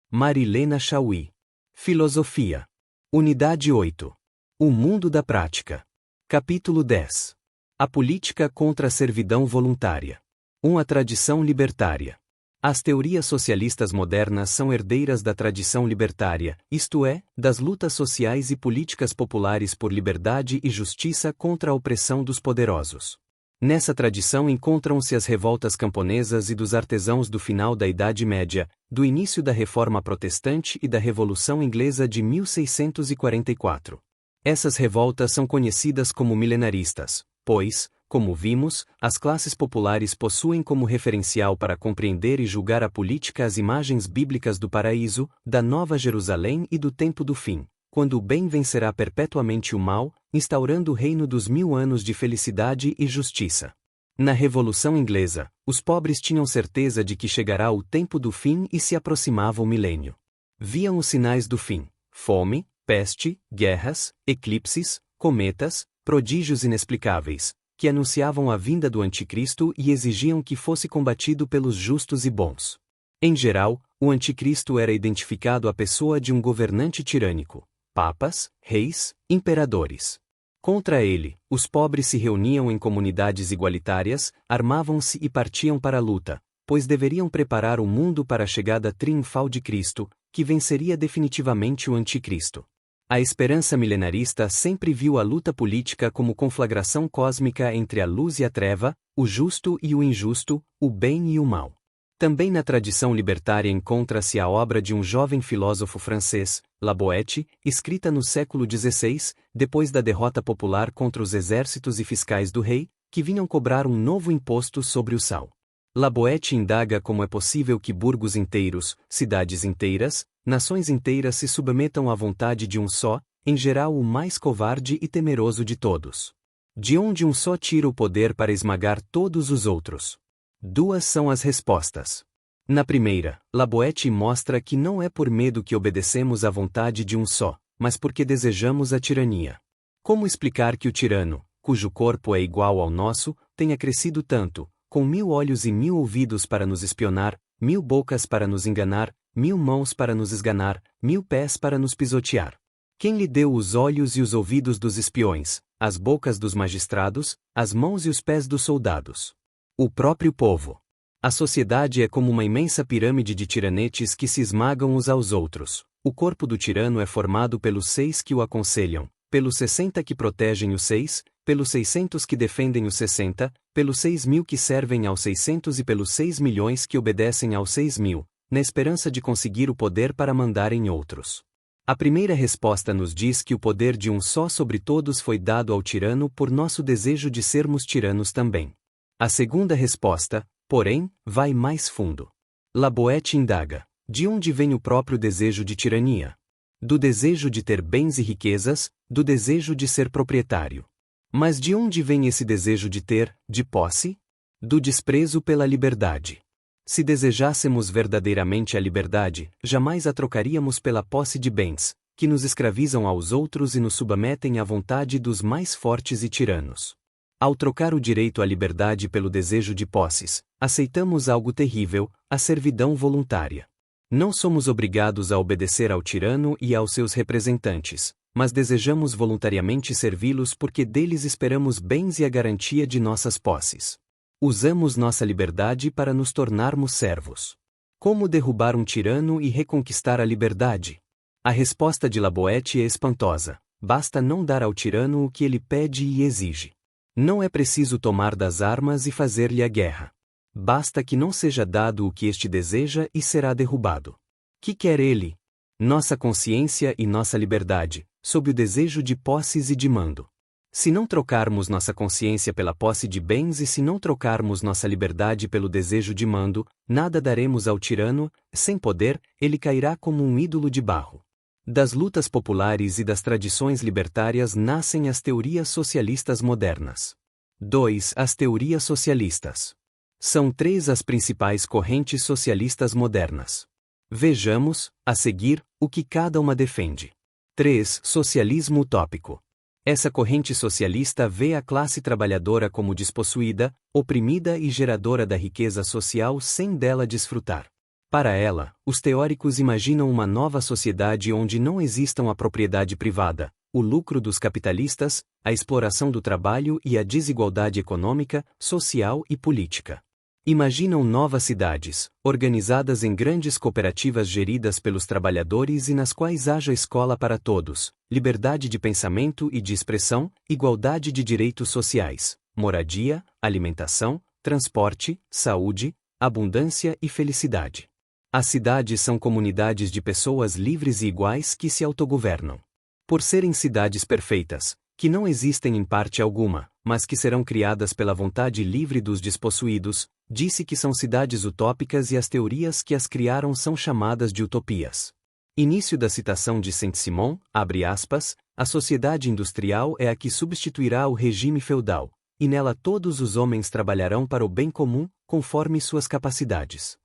Marilena Chauí. Filosofia. Unidade 8. O mundo da prática. Capítulo 10. A política contra a servidão voluntária. A tradição libertária. As teorias socialistas modernas são herdeiras da tradição libertária, isto é, das lutas sociais e políticas populares por liberdade e justiça contra a opressão dos poderosos. Nessa tradição encontram-se as revoltas camponesas e dos artesãos do final da Idade Média, do início da Reforma Protestante e da Revolução Inglesa de 1644. Essas revoltas são conhecidas como milenaristas, pois, como vimos, as classes populares possuem como referencial para compreender e julgar a política as imagens bíblicas do paraíso, da Nova Jerusalém e do tempo do fim, quando o bem vencerá perpetuamente o mal, instaurando o reino dos 1000 anos de felicidade e justiça. Na Revolução Inglesa, os pobres tinham certeza de que chegará o tempo do fim e se aproximava o milênio. Viam os sinais do fim: fome, peste, guerras, eclipses, cometas, prodígios inexplicáveis, que anunciavam a vinda do anticristo e exigiam que fosse combatido pelos justos e bons. Em geral, o anticristo era identificado à pessoa de um governante tirânico: papas, reis, imperadores. Contra ele, os pobres se reuniam em comunidades igualitárias, armavam-se e partiam para a luta, pois deveriam preparar o mundo para a chegada triunfal de Cristo, que venceria definitivamente o anticristo. A esperança milenarista sempre viu a luta política como conflagração cósmica entre a luz e a treva, o justo e o injusto, o bem e o mal. Também na tradição libertária encontra-se a obra de um jovem filósofo francês, La Boétie, escrita no século XVI, depois da derrota popular contra os exércitos e fiscais do rei, que vinham cobrar um novo imposto sobre o sal. La Boétie indaga como é possível que burgos inteiros, cidades inteiras, nações inteiras se submetam à vontade de um só, em geral o mais covarde e temeroso de todos. De onde um só tira o poder para esmagar todos os outros? Duas são as respostas. Na primeira, La Boétie mostra que não é por medo que obedecemos à vontade de um só, mas porque desejamos a tirania. Como explicar que o tirano, cujo corpo é igual ao nosso, tenha crescido tanto, com 1000 olhos e 1000 ouvidos para nos espionar, 1000 bocas para nos enganar, 1000 mãos para nos esganar, 1000 pés para nos pisotear? Quem lhe deu os olhos e os ouvidos dos espiões, as bocas dos magistrados, as mãos e os pés dos soldados? O próprio povo. A sociedade é como uma imensa pirâmide de tiranetes que se esmagam uns aos outros. O corpo do tirano é formado pelos 6 que o aconselham, pelos 60 que protegem os 6, pelos 600 que defendem os 60, pelos 6.000 que servem aos 600 e pelos 6 milhões que obedecem aos 6.000, na esperança de conseguir o poder para mandar em outros. A primeira resposta nos diz que o poder de um só sobre todos foi dado ao tirano por nosso desejo de sermos tiranos também. A segunda resposta, porém, vai mais fundo. La Boétie indaga: de onde vem o próprio desejo de tirania? Do desejo de ter bens e riquezas, do desejo de ser proprietário. Mas de onde vem esse desejo de ter, de posse? Do desprezo pela liberdade. Se desejássemos verdadeiramente a liberdade, jamais a trocaríamos pela posse de bens, que nos escravizam aos outros e nos submetem à vontade dos mais fortes e tiranos. Ao trocar o direito à liberdade pelo desejo de posses, aceitamos algo terrível, a servidão voluntária. Não somos obrigados a obedecer ao tirano e aos seus representantes, mas desejamos voluntariamente servi-los porque deles esperamos bens e a garantia de nossas posses. Usamos nossa liberdade para nos tornarmos servos. Como derrubar um tirano e reconquistar a liberdade? A resposta de La Boétie é espantosa: basta não dar ao tirano o que ele pede e exige. Não é preciso tomar das armas e fazer-lhe a guerra. Basta que não seja dado o que este deseja e será derrubado. Que quer ele? Nossa consciência e nossa liberdade, sob o desejo de posses e de mando. Se não trocarmos nossa consciência pela posse de bens e se não trocarmos nossa liberdade pelo desejo de mando, nada daremos ao tirano. Sem poder, ele cairá como um ídolo de barro. Das lutas populares e das tradições libertárias nascem as teorias socialistas modernas. 2. As teorias socialistas. São 3 as principais correntes socialistas modernas. Vejamos, a seguir, o que cada uma defende. 3. Socialismo utópico. Essa corrente socialista vê a classe trabalhadora como despossuída, oprimida e geradora da riqueza social sem dela desfrutar. Para ela, os teóricos imaginam uma nova sociedade onde não existam a propriedade privada, o lucro dos capitalistas, a exploração do trabalho e a desigualdade econômica, social e política. Imaginam novas cidades, organizadas em grandes cooperativas geridas pelos trabalhadores e nas quais haja escola para todos, liberdade de pensamento e de expressão, igualdade de direitos sociais, moradia, alimentação, transporte, saúde, abundância e felicidade. As cidades são comunidades de pessoas livres e iguais que se autogovernam. Por serem cidades perfeitas, que não existem em parte alguma, mas que serão criadas pela vontade livre dos despossuídos, disse que são cidades utópicas e as teorias que as criaram são chamadas de utopias. Início da citação de Saint-Simon, abre aspas, a sociedade industrial é a que substituirá o regime feudal, e nela todos os homens trabalharão para o bem comum, conforme suas capacidades.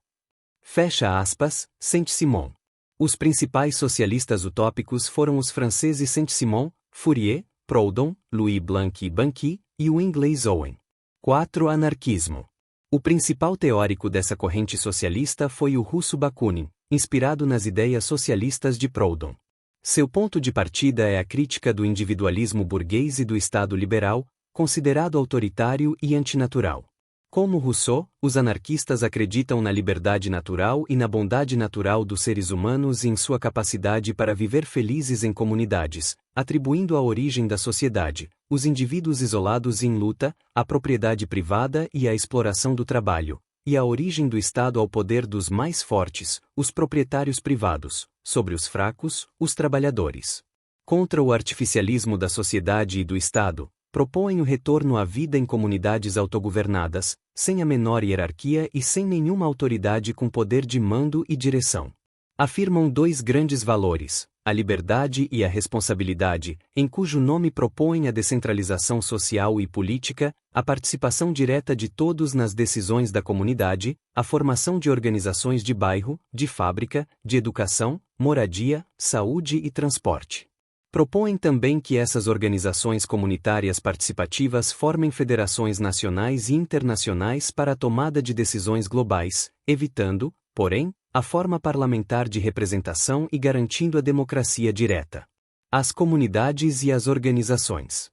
Fecha aspas, Saint-Simon. Os principais socialistas utópicos foram os franceses Saint-Simon, Fourier, Proudhon, Louis Blanc e Banqui, e o inglês Owen. 4. Anarquismo. O principal teórico dessa corrente socialista foi o russo Bakunin, inspirado nas ideias socialistas de Proudhon. Seu ponto de partida é a crítica do individualismo burguês e do Estado liberal, considerado autoritário e antinatural. Como Rousseau, os anarquistas acreditam na liberdade natural e na bondade natural dos seres humanos e em sua capacidade para viver felizes em comunidades, atribuindo a origem da sociedade, os indivíduos isolados em luta, a propriedade privada e a exploração do trabalho, e a origem do Estado ao poder dos mais fortes, os proprietários privados, sobre os fracos, os trabalhadores. Contra o artificialismo da sociedade e do Estado, propõem o retorno à vida em comunidades autogovernadas, sem a menor hierarquia e sem nenhuma autoridade com poder de mando e direção. Afirmam dois grandes valores, a liberdade e a responsabilidade, em cujo nome propõem a descentralização social e política, a participação direta de todos nas decisões da comunidade, a formação de organizações de bairro, de fábrica, de educação, moradia, saúde e transporte. Propõem também que essas organizações comunitárias participativas formem federações nacionais e internacionais para a tomada de decisões globais, evitando, porém, a forma parlamentar de representação e garantindo a democracia direta. As comunidades e as organizações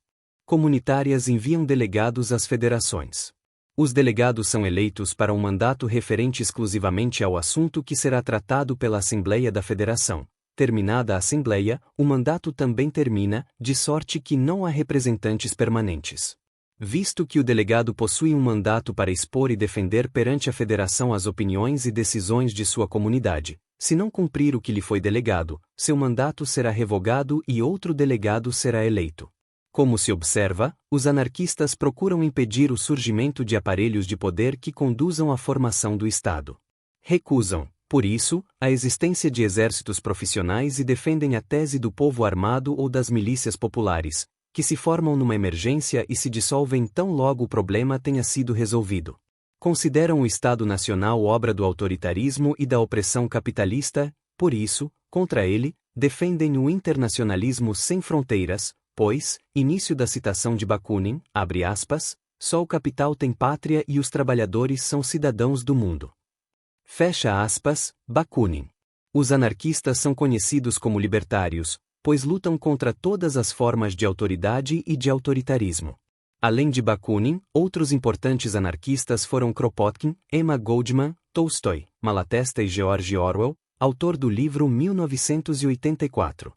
comunitárias enviam delegados às federações. Os delegados são eleitos para um mandato referente exclusivamente ao assunto que será tratado pela Assembleia da Federação. Terminada a Assembleia, o mandato também termina, de sorte que não há representantes permanentes. Visto que o delegado possui um mandato para expor e defender perante a Federação as opiniões e decisões de sua comunidade, se não cumprir o que lhe foi delegado, seu mandato será revogado e outro delegado será eleito. Como se observa, os anarquistas procuram impedir o surgimento de aparelhos de poder que conduzam à formação do Estado. Recusam, por isso, a existência de exércitos profissionais e defendem a tese do povo armado ou das milícias populares, que se formam numa emergência e se dissolvem tão logo o problema tenha sido resolvido. Consideram o Estado Nacional obra do autoritarismo e da opressão capitalista, por isso, contra ele, defendem o internacionalismo sem fronteiras, pois, início da citação de Bakunin, abre aspas, só o capital tem pátria e os trabalhadores são cidadãos do mundo. Fecha aspas, Bakunin. Os anarquistas são conhecidos como libertários, pois lutam contra todas as formas de autoridade e de autoritarismo. Além de Bakunin, outros importantes anarquistas foram Kropotkin, Emma Goldman, Tolstói, Malatesta e George Orwell, autor do livro 1984.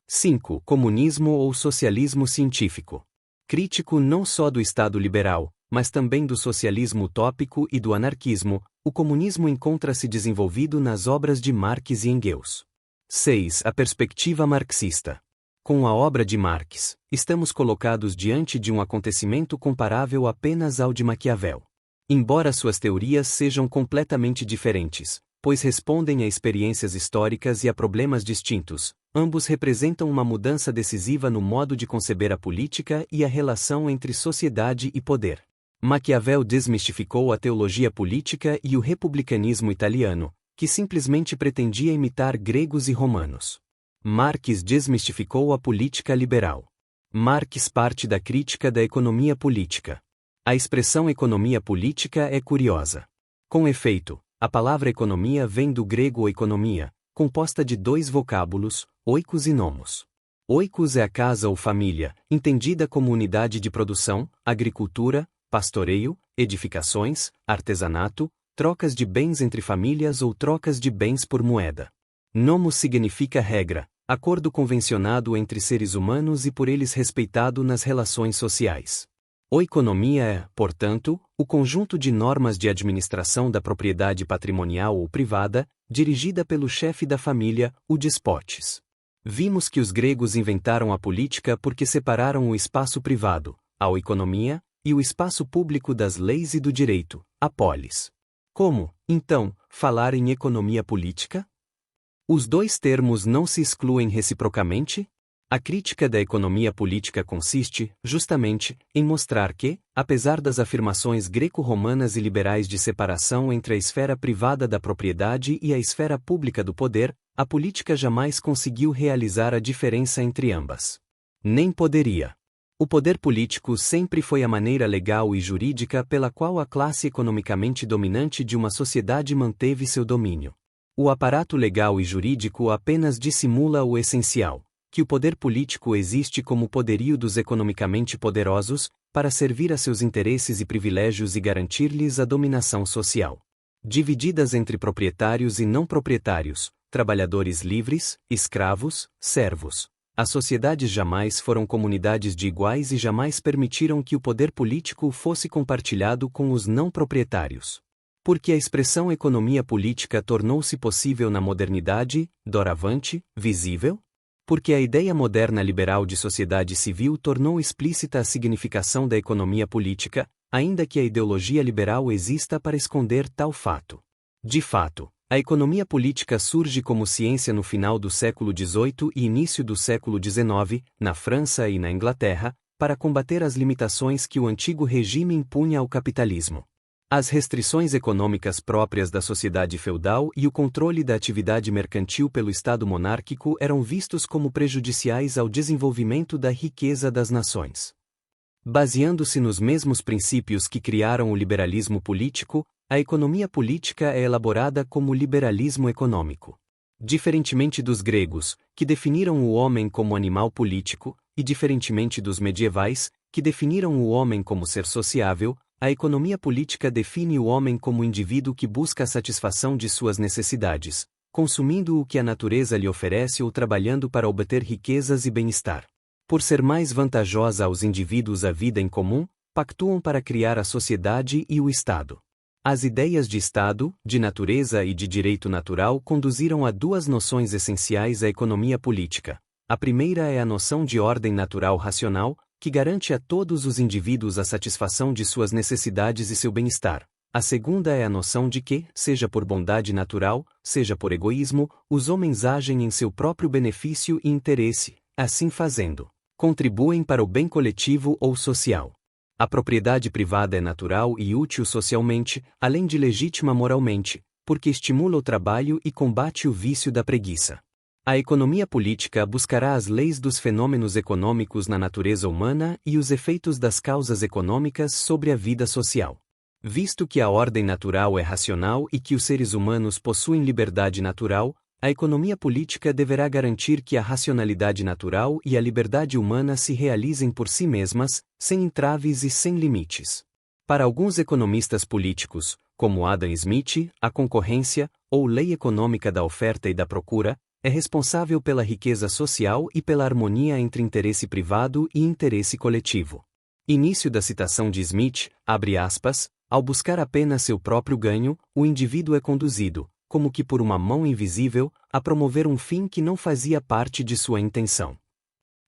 5. Comunismo ou socialismo científico. Crítico não só do Estado liberal, mas também do socialismo utópico e do anarquismo, o comunismo encontra-se desenvolvido nas obras de Marx e Engels. 6. A perspectiva marxista. Com a obra de Marx, estamos colocados diante de um acontecimento comparável apenas ao de Maquiavel. Embora suas teorias sejam completamente diferentes, pois respondem a experiências históricas e a problemas distintos, ambos representam uma mudança decisiva no modo de conceber a política e a relação entre sociedade e poder. Maquiavel desmistificou a teologia política e o republicanismo italiano, que simplesmente pretendia imitar gregos e romanos. Marx desmistificou a política liberal. Marx parte da crítica da economia política. A expressão economia política é curiosa. Com efeito, A palavra economia vem do grego oikonomia, composta de dois vocábulos, oikos e nomos. Oikos é a casa ou família, entendida como unidade de produção, agricultura, pastoreio, edificações, artesanato, trocas de bens entre famílias ou trocas de bens por moeda. Nomos significa regra, acordo convencionado entre seres humanos e por eles respeitado nas relações sociais. Oikonomia é, portanto, o conjunto de normas de administração da propriedade patrimonial ou privada, dirigida pelo chefe da família, o despotes. Vimos que os gregos inventaram a política porque separaram o espaço privado, a oikonomia, e o espaço público das leis e do direito, a polis. Como, então, falar em economia política? Os dois termos não se excluem reciprocamente? A crítica da economia política consiste, justamente, em mostrar que, apesar das afirmações greco-romanas e liberais de separação entre a esfera privada da propriedade e a esfera pública do poder, a política jamais conseguiu realizar a diferença entre ambas. Nem poderia. O poder político sempre foi a maneira legal e jurídica pela qual a classe economicamente dominante de uma sociedade manteve seu domínio. O aparato legal e jurídico apenas dissimula o essencial, que o poder político existe como poderio dos economicamente poderosos, para servir a seus interesses e privilégios e garantir-lhes a dominação social. Divididas entre proprietários e não proprietários, trabalhadores livres, escravos, servos. As sociedades jamais foram comunidades de iguais e jamais permitiram que o poder político fosse compartilhado com os não proprietários. Porque a expressão economia política tornou-se possível na modernidade, doravante, visível? Porque a ideia moderna liberal de sociedade civil tornou explícita a significação da economia política, ainda que a ideologia liberal exista para esconder tal fato. De fato, a economia política surge como ciência no final do século XVIII e início do século XIX, na França e na Inglaterra, para combater as limitações que o antigo regime impunha ao capitalismo. As restrições econômicas próprias da sociedade feudal e o controle da atividade mercantil pelo Estado monárquico eram vistos como prejudiciais ao desenvolvimento da riqueza das nações. Baseando-se nos mesmos princípios que criaram o liberalismo político, a economia política é elaborada como liberalismo econômico. Diferentemente dos gregos, que definiram o homem como animal político, e diferentemente dos medievais, que definiram o homem como ser sociável, a economia política define o homem como indivíduo que busca a satisfação de suas necessidades, consumindo o que a natureza lhe oferece ou trabalhando para obter riquezas e bem-estar. Por ser mais vantajosa aos indivíduos a vida em comum, pactuam para criar a sociedade e o Estado. As ideias de Estado, de natureza e de direito natural conduziram a duas noções essenciais à economia política. A primeira é a noção de ordem natural racional, que garante a todos os indivíduos a satisfação de suas necessidades e seu bem-estar. A segunda é a noção de que, seja por bondade natural, seja por egoísmo, os homens agem em seu próprio benefício e interesse, assim fazendo, contribuem para o bem coletivo ou social. A propriedade privada é natural e útil socialmente, além de legítima moralmente, porque estimula o trabalho e combate o vício da preguiça. A economia política buscará as leis dos fenômenos econômicos na natureza humana e os efeitos das causas econômicas sobre a vida social. Visto que a ordem natural é racional e que os seres humanos possuem liberdade natural, a economia política deverá garantir que a racionalidade natural e a liberdade humana se realizem por si mesmas, sem entraves e sem limites. Para alguns economistas políticos, como Adam Smith, a concorrência, ou lei econômica da oferta e da procura, é responsável pela riqueza social e pela harmonia entre interesse privado e interesse coletivo. Início da citação de Smith, abre aspas, ao buscar apenas seu próprio ganho, o indivíduo é conduzido, como que por uma mão invisível, a promover um fim que não fazia parte de sua intenção.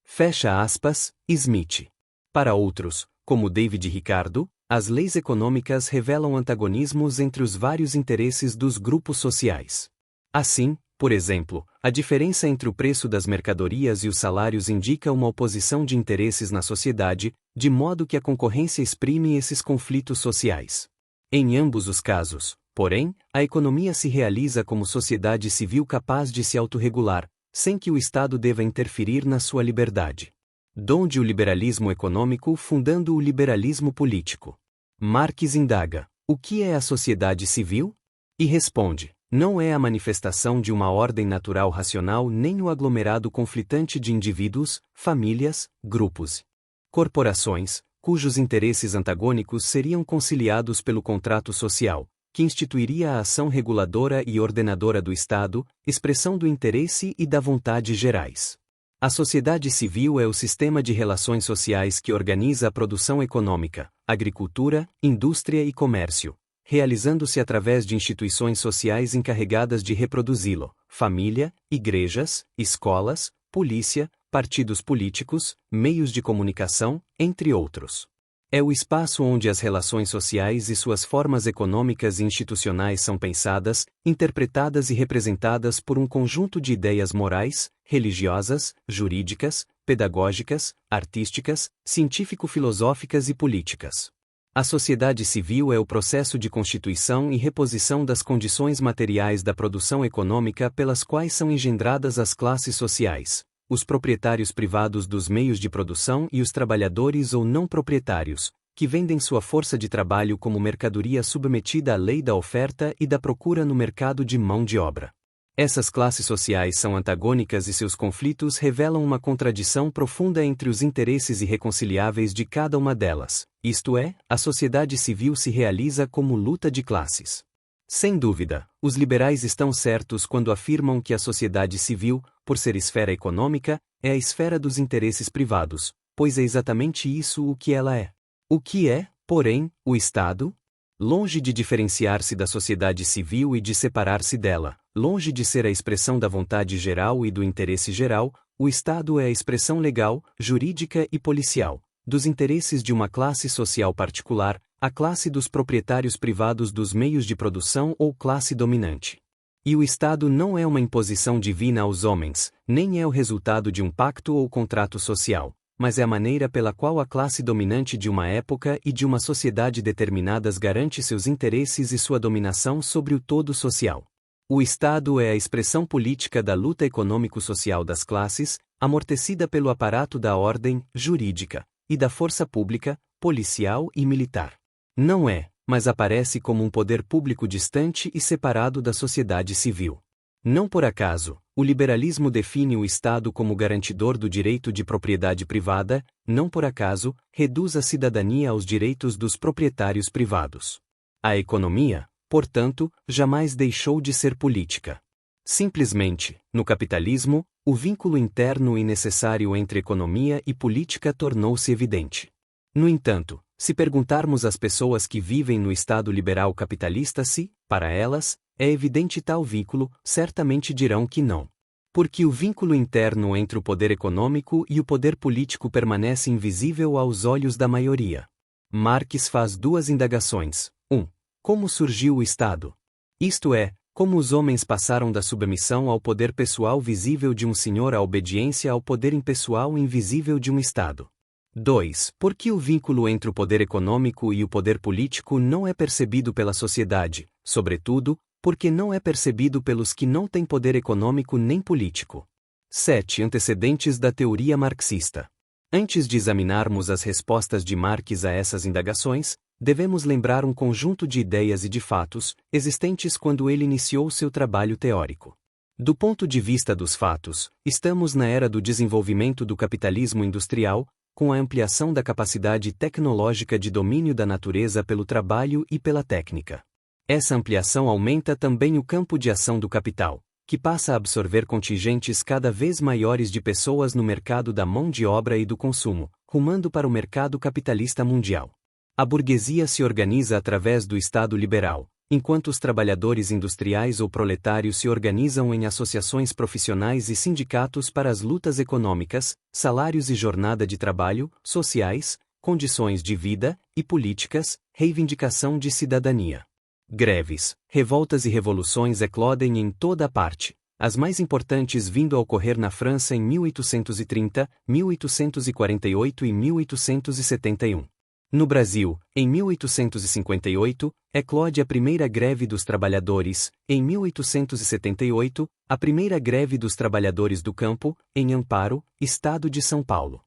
Fecha aspas, Smith. Para outros, como David Ricardo, as leis econômicas revelam antagonismos entre os vários interesses dos grupos sociais. Assim, por exemplo, a diferença entre o preço das mercadorias e os salários indica uma oposição de interesses na sociedade, de modo que a concorrência exprime esses conflitos sociais. Em ambos os casos, porém, a economia se realiza como sociedade civil capaz de se autorregular, sem que o Estado deva interferir na sua liberdade. Donde o liberalismo econômico fundando o liberalismo político. Marx indaga: o que é a sociedade civil? E responde: não é a manifestação de uma ordem natural racional nem o aglomerado conflitante de indivíduos, famílias, grupos, corporações, cujos interesses antagônicos seriam conciliados pelo contrato social, que instituiria a ação reguladora e ordenadora do Estado, expressão do interesse e da vontade gerais. A sociedade civil é o sistema de relações sociais que organiza a produção econômica, agricultura, indústria e comércio, realizando-se através de instituições sociais encarregadas de reproduzi-lo: família, igrejas, escolas, polícia, partidos políticos, meios de comunicação, entre outros. É o espaço onde as relações sociais e suas formas econômicas e institucionais são pensadas, interpretadas e representadas por um conjunto de ideias morais, religiosas, jurídicas, pedagógicas, artísticas, científico-filosóficas e políticas. A sociedade civil é o processo de constituição e reposição das condições materiais da produção econômica pelas quais são engendradas as classes sociais, os proprietários privados dos meios de produção e os trabalhadores ou não proprietários, que vendem sua força de trabalho como mercadoria submetida à lei da oferta e da procura no mercado de mão de obra. Essas classes sociais são antagônicas e seus conflitos revelam uma contradição profunda entre os interesses irreconciliáveis de cada uma delas, isto é, a sociedade civil se realiza como luta de classes. Sem dúvida, os liberais estão certos quando afirmam que a sociedade civil, por ser esfera econômica, é a esfera dos interesses privados, pois é exatamente isso o que ela é. O que é, porém, o Estado? Longe de diferenciar-se da sociedade civil e de separar-se dela, longe de ser a expressão da vontade geral e do interesse geral, o Estado é a expressão legal, jurídica e policial dos interesses de uma classe social particular, a classe dos proprietários privados dos meios de produção ou classe dominante. E o Estado não é uma imposição divina aos homens, nem é o resultado de um pacto ou contrato social, mas é a maneira pela qual a classe dominante de uma época e de uma sociedade determinadas garante seus interesses e sua dominação sobre o todo social. O Estado é a expressão política da luta econômico-social das classes, amortecida pelo aparato da ordem jurídica e da força pública, policial e militar. Não é, mas aparece como um poder público distante e separado da sociedade civil. Não por acaso, o liberalismo define o Estado como garantidor do direito de propriedade privada, não por acaso, reduz a cidadania aos direitos dos proprietários privados. A economia, portanto, jamais deixou de ser política. Simplesmente, no capitalismo, o vínculo interno e necessário entre economia e política tornou-se evidente. No entanto, se perguntarmos às pessoas que vivem no Estado liberal capitalista se, para elas, é evidente tal vínculo, certamente dirão que não. Porque o vínculo interno entre o poder econômico e o poder político permanece invisível aos olhos da maioria. Marx faz duas indagações. 1. Como surgiu o Estado? Isto é, como os homens passaram da submissão ao poder pessoal visível de um senhor à obediência ao poder impessoal invisível de um Estado. 2. Por que o vínculo entre o poder econômico e o poder político não é percebido pela sociedade, sobretudo, porque não é percebido pelos que não têm poder econômico nem político. 7. Antecedentes da teoria marxista. Antes de examinarmos as respostas de Marx a essas indagações, devemos lembrar um conjunto de ideias e de fatos, existentes quando ele iniciou seu trabalho teórico. Do ponto de vista dos fatos, estamos na era do desenvolvimento do capitalismo industrial, com a ampliação da capacidade tecnológica de domínio da natureza pelo trabalho e pela técnica. Essa ampliação aumenta também o campo de ação do capital, que passa a absorver contingentes cada vez maiores de pessoas no mercado da mão de obra e do consumo, rumando para o mercado capitalista mundial. A burguesia se organiza através do Estado liberal, enquanto os trabalhadores industriais ou proletários se organizam em associações profissionais e sindicatos para as lutas econômicas, salários e jornada de trabalho, sociais, condições de vida e políticas, reivindicação de cidadania. Greves, revoltas e revoluções eclodem em toda a parte, as mais importantes vindo a ocorrer na França em 1830, 1848 e 1871. No Brasil, em 1858, eclode a primeira greve dos trabalhadores, em 1878, a primeira greve dos trabalhadores do campo, em Amparo, Estado de São Paulo.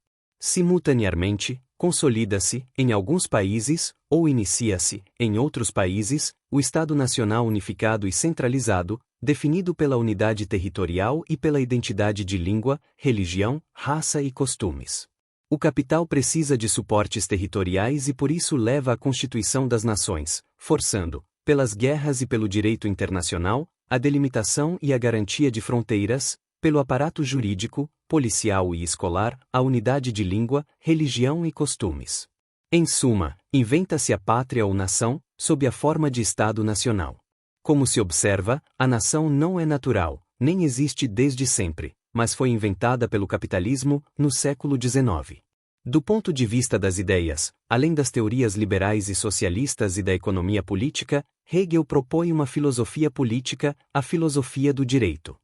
Simultaneamente, consolida-se, em alguns países, ou inicia-se, em outros países, o Estado Nacional unificado e centralizado, definido pela unidade territorial e pela identidade de língua, religião, raça e costumes. O capital precisa de suportes territoriais e por isso leva à constituição das nações, forçando, pelas guerras e pelo direito internacional, a delimitação e a garantia de fronteiras, pelo aparato jurídico, policial e escolar, a unidade de língua, religião e costumes. Em suma, inventa-se a pátria ou nação, sob a forma de Estado Nacional. Como se observa, a nação não é natural, nem existe desde sempre, mas foi inventada pelo capitalismo, no século XIX. Do ponto de vista das ideias, além das teorias liberais e socialistas e da economia política, Hegel propõe uma filosofia política, a filosofia do direito.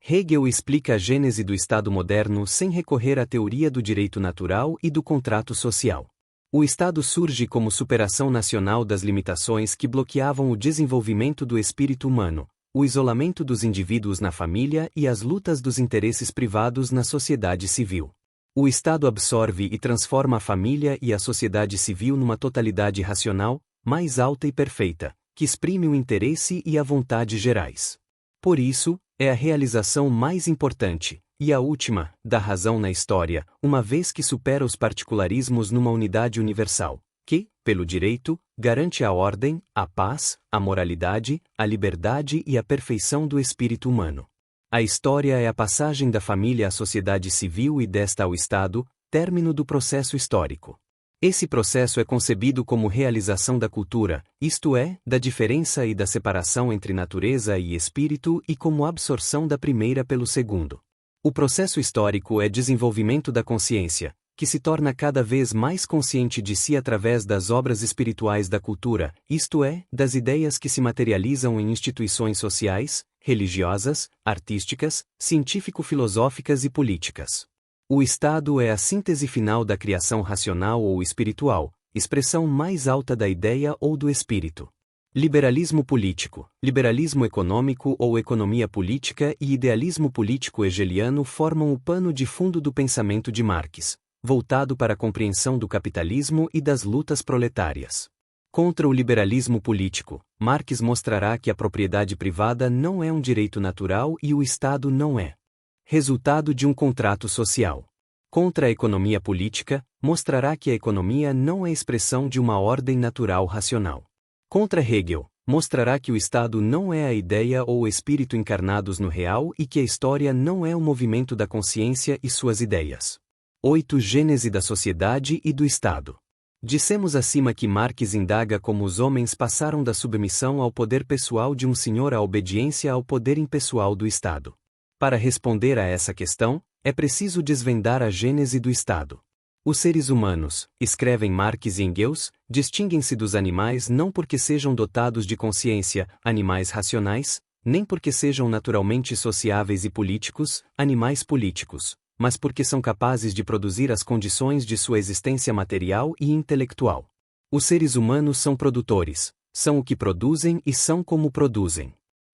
Hegel explica a gênese do Estado moderno sem recorrer à teoria do direito natural e do contrato social. O Estado surge como superação nacional das limitações que bloqueavam o desenvolvimento do espírito humano, o isolamento dos indivíduos na família e as lutas dos interesses privados na sociedade civil. O Estado absorve e transforma a família e a sociedade civil numa totalidade racional, mais alta e perfeita, que exprime o interesse e a vontade gerais. Por isso, é a realização mais importante, e a última, da razão na história, uma vez que supera os particularismos numa unidade universal, que, pelo direito, garante a ordem, a paz, a moralidade, a liberdade e a perfeição do espírito humano. A história é a passagem da família à sociedade civil e desta ao Estado, término do processo histórico. Esse processo é concebido como realização da cultura, isto é, da diferença e da separação entre natureza e espírito e como absorção da primeira pelo segundo. O processo histórico é desenvolvimento da consciência, que se torna cada vez mais consciente de si através das obras espirituais da cultura, isto é, das ideias que se materializam em instituições sociais, religiosas, artísticas, científico-filosóficas e políticas. O Estado é a síntese final da criação racional ou espiritual, expressão mais alta da ideia ou do espírito. Liberalismo político, liberalismo econômico ou economia política e idealismo político hegeliano formam o pano de fundo do pensamento de Marx, voltado para a compreensão do capitalismo e das lutas proletárias. Contra o liberalismo político, Marx mostrará que a propriedade privada não é um direito natural e o Estado não é resultado de um contrato social. Contra a economia política, mostrará que a economia não é expressão de uma ordem natural racional. Contra Hegel, mostrará que o Estado não é a ideia ou o espírito encarnados no real e que a história não é o movimento da consciência e suas ideias. 8. Gênese da sociedade e do Estado. Dissemos acima que Marx indaga como os homens passaram da submissão ao poder pessoal de um senhor à obediência ao poder impessoal do Estado. Para responder a essa questão, é preciso desvendar a gênese do Estado. Os seres humanos, escrevem Marx e Engels, distinguem-se dos animais não porque sejam dotados de consciência, animais racionais, nem porque sejam naturalmente sociáveis e políticos, animais políticos, mas porque são capazes de produzir as condições de sua existência material e intelectual. Os seres humanos são produtores, são o que produzem e são como produzem.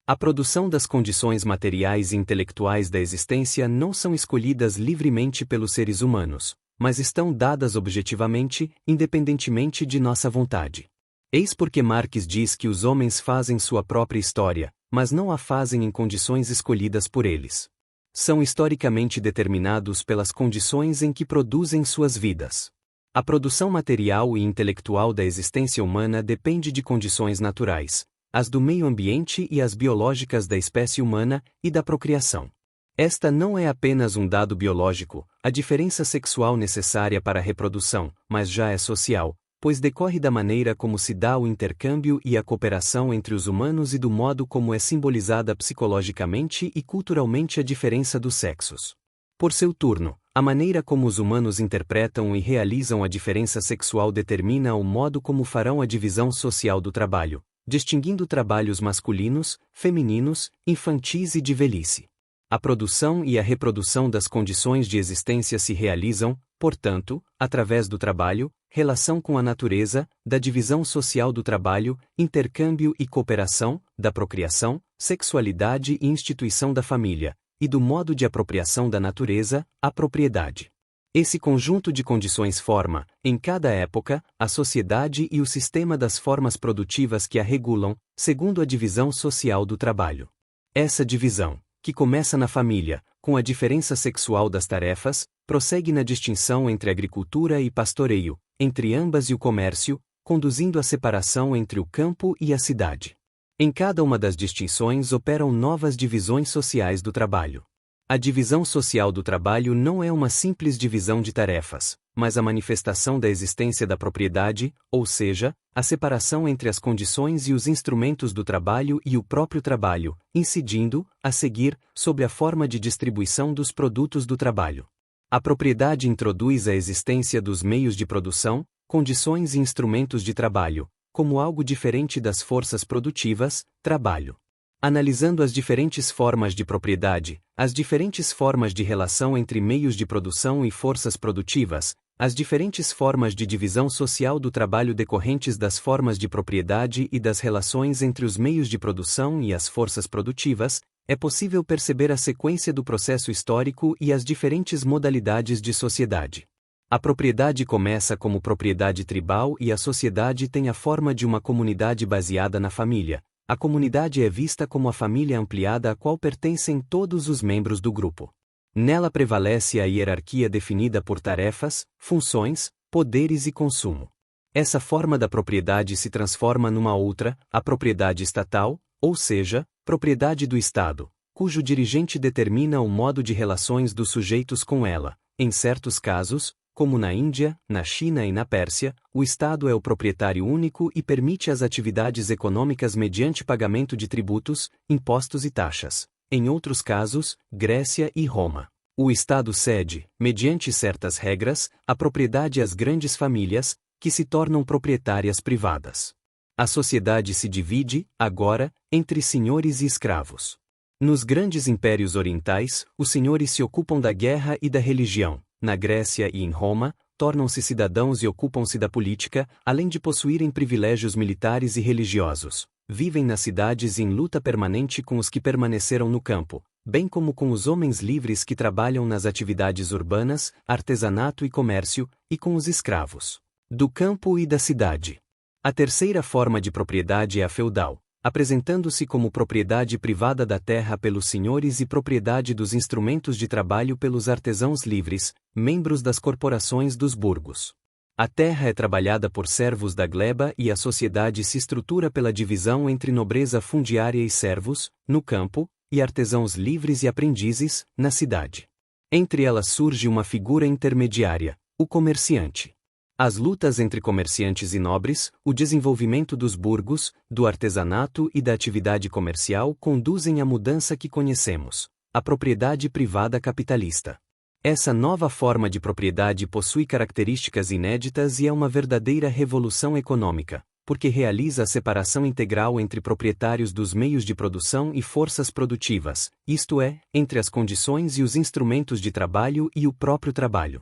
A produção das condições materiais e intelectuais da existência não são escolhidas livremente pelos seres humanos, mas estão dadas objetivamente, independentemente de nossa vontade. Eis porque Marx diz que os homens fazem sua própria história, mas não a fazem em condições escolhidas por eles. São historicamente determinados pelas condições em que produzem suas vidas. A produção material e intelectual da existência humana depende de condições naturais, as do meio ambiente e as biológicas da espécie humana e da procriação. Esta não é apenas um dado biológico, a diferença sexual necessária para a reprodução, mas já é social, pois decorre da maneira como se dá o intercâmbio e a cooperação entre os humanos e do modo como é simbolizada psicologicamente e culturalmente a diferença dos sexos. Por seu turno, a maneira como os humanos interpretam e realizam a diferença sexual determina o modo como farão a divisão social do trabalho, distinguindo trabalhos masculinos, femininos, infantis e de velhice. A produção e a reprodução das condições de existência se realizam, portanto, através do trabalho, relação com a natureza, da divisão social do trabalho, intercâmbio e cooperação, da procriação, sexualidade e instituição da família, e do modo de apropriação da natureza, a propriedade. Esse conjunto de condições forma, em cada época, a sociedade e o sistema das formas produtivas que a regulam, segundo a divisão social do trabalho. Essa divisão, que começa na família, com a diferença sexual das tarefas, prossegue na distinção entre agricultura e pastoreio, entre ambas e o comércio, conduzindo à separação entre o campo e a cidade. Em cada uma das distinções operam novas divisões sociais do trabalho. A divisão social do trabalho não é uma simples divisão de tarefas, mas a manifestação da existência da propriedade, ou seja, a separação entre as condições e os instrumentos do trabalho e o próprio trabalho, incidindo, a seguir, sobre a forma de distribuição dos produtos do trabalho. A propriedade introduz a existência dos meios de produção, condições e instrumentos de trabalho, como algo diferente das forças produtivas, trabalho. Analisando as diferentes formas de propriedade, as diferentes formas de relação entre meios de produção e forças produtivas, as diferentes formas de divisão social do trabalho decorrentes das formas de propriedade e das relações entre os meios de produção e as forças produtivas, é possível perceber a sequência do processo histórico e as diferentes modalidades de sociedade. A propriedade começa como propriedade tribal e a sociedade tem a forma de uma comunidade baseada na família. A comunidade é vista como a família ampliada a qual pertencem todos os membros do grupo. Nela prevalece a hierarquia definida por tarefas, funções, poderes e consumo. Essa forma da propriedade se transforma numa outra, a propriedade estatal, ou seja, propriedade do Estado, cujo dirigente determina o modo de relações dos sujeitos com ela. Em certos casos, como na Índia, na China e na Pérsia, o Estado é o proprietário único e permite as atividades econômicas mediante pagamento de tributos, impostos e taxas. Em outros casos, Grécia e Roma, o Estado cede, mediante certas regras, a propriedade às grandes famílias, que se tornam proprietárias privadas. A sociedade se divide, agora, entre senhores e escravos. Nos grandes impérios orientais, os senhores se ocupam da guerra e da religião. Na Grécia e em Roma, tornam-se cidadãos e ocupam-se da política, além de possuírem privilégios militares e religiosos. Vivem nas cidades em luta permanente com os que permaneceram no campo, bem como com os homens livres que trabalham nas atividades urbanas, artesanato e comércio, e com os escravos do campo e da cidade. A terceira forma de propriedade é a feudal, apresentando-se como propriedade privada da terra pelos senhores e propriedade dos instrumentos de trabalho pelos artesãos livres, membros das corporações dos burgos. A terra é trabalhada por servos da gleba e a sociedade se estrutura pela divisão entre nobreza fundiária e servos, no campo, e artesãos livres e aprendizes, na cidade. Entre elas surge uma figura intermediária, o comerciante. As lutas entre comerciantes e nobres, o desenvolvimento dos burgos, do artesanato e da atividade comercial conduzem à mudança que conhecemos, a propriedade privada capitalista. Essa nova forma de propriedade possui características inéditas e é uma verdadeira revolução econômica, porque realiza a separação integral entre proprietários dos meios de produção e forças produtivas, isto é, entre as condições e os instrumentos de trabalho e o próprio trabalho.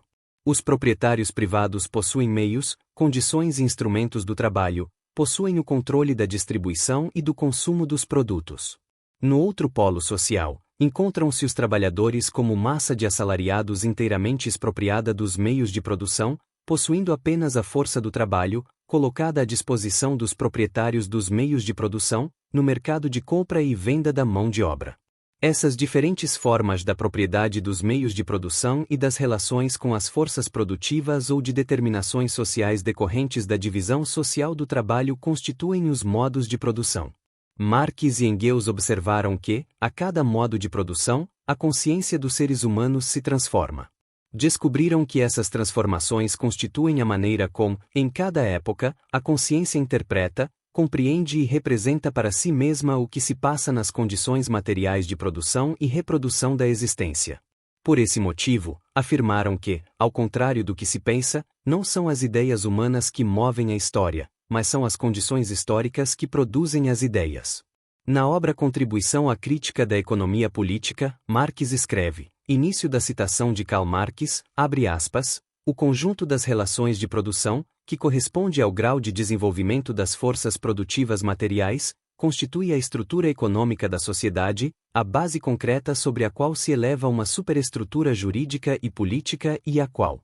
Os proprietários privados possuem meios, condições e instrumentos do trabalho, possuem o controle da distribuição e do consumo dos produtos. No outro polo social, encontram-se os trabalhadores como massa de assalariados inteiramente expropriada dos meios de produção, possuindo apenas a força do trabalho, colocada à disposição dos proprietários dos meios de produção, no mercado de compra e venda da mão de obra. Essas diferentes formas da propriedade dos meios de produção e das relações com as forças produtivas ou de determinações sociais decorrentes da divisão social do trabalho constituem os modos de produção. Marx e Engels observaram que, a cada modo de produção, a consciência dos seres humanos se transforma. Descobriram que essas transformações constituem a maneira como, em cada época, a consciência interpreta, compreende e representa para si mesma o que se passa nas condições materiais de produção e reprodução da existência. Por esse motivo, afirmaram que, ao contrário do que se pensa, não são as ideias humanas que movem a história, mas são as condições históricas que produzem as ideias. Na obra Contribuição à Crítica da Economia Política, Marx escreve, início da citação de Karl Marx, abre aspas, o conjunto das relações de produção, que corresponde ao grau de desenvolvimento das forças produtivas materiais, constitui a estrutura econômica da sociedade, a base concreta sobre a qual se eleva uma superestrutura jurídica e política e à qual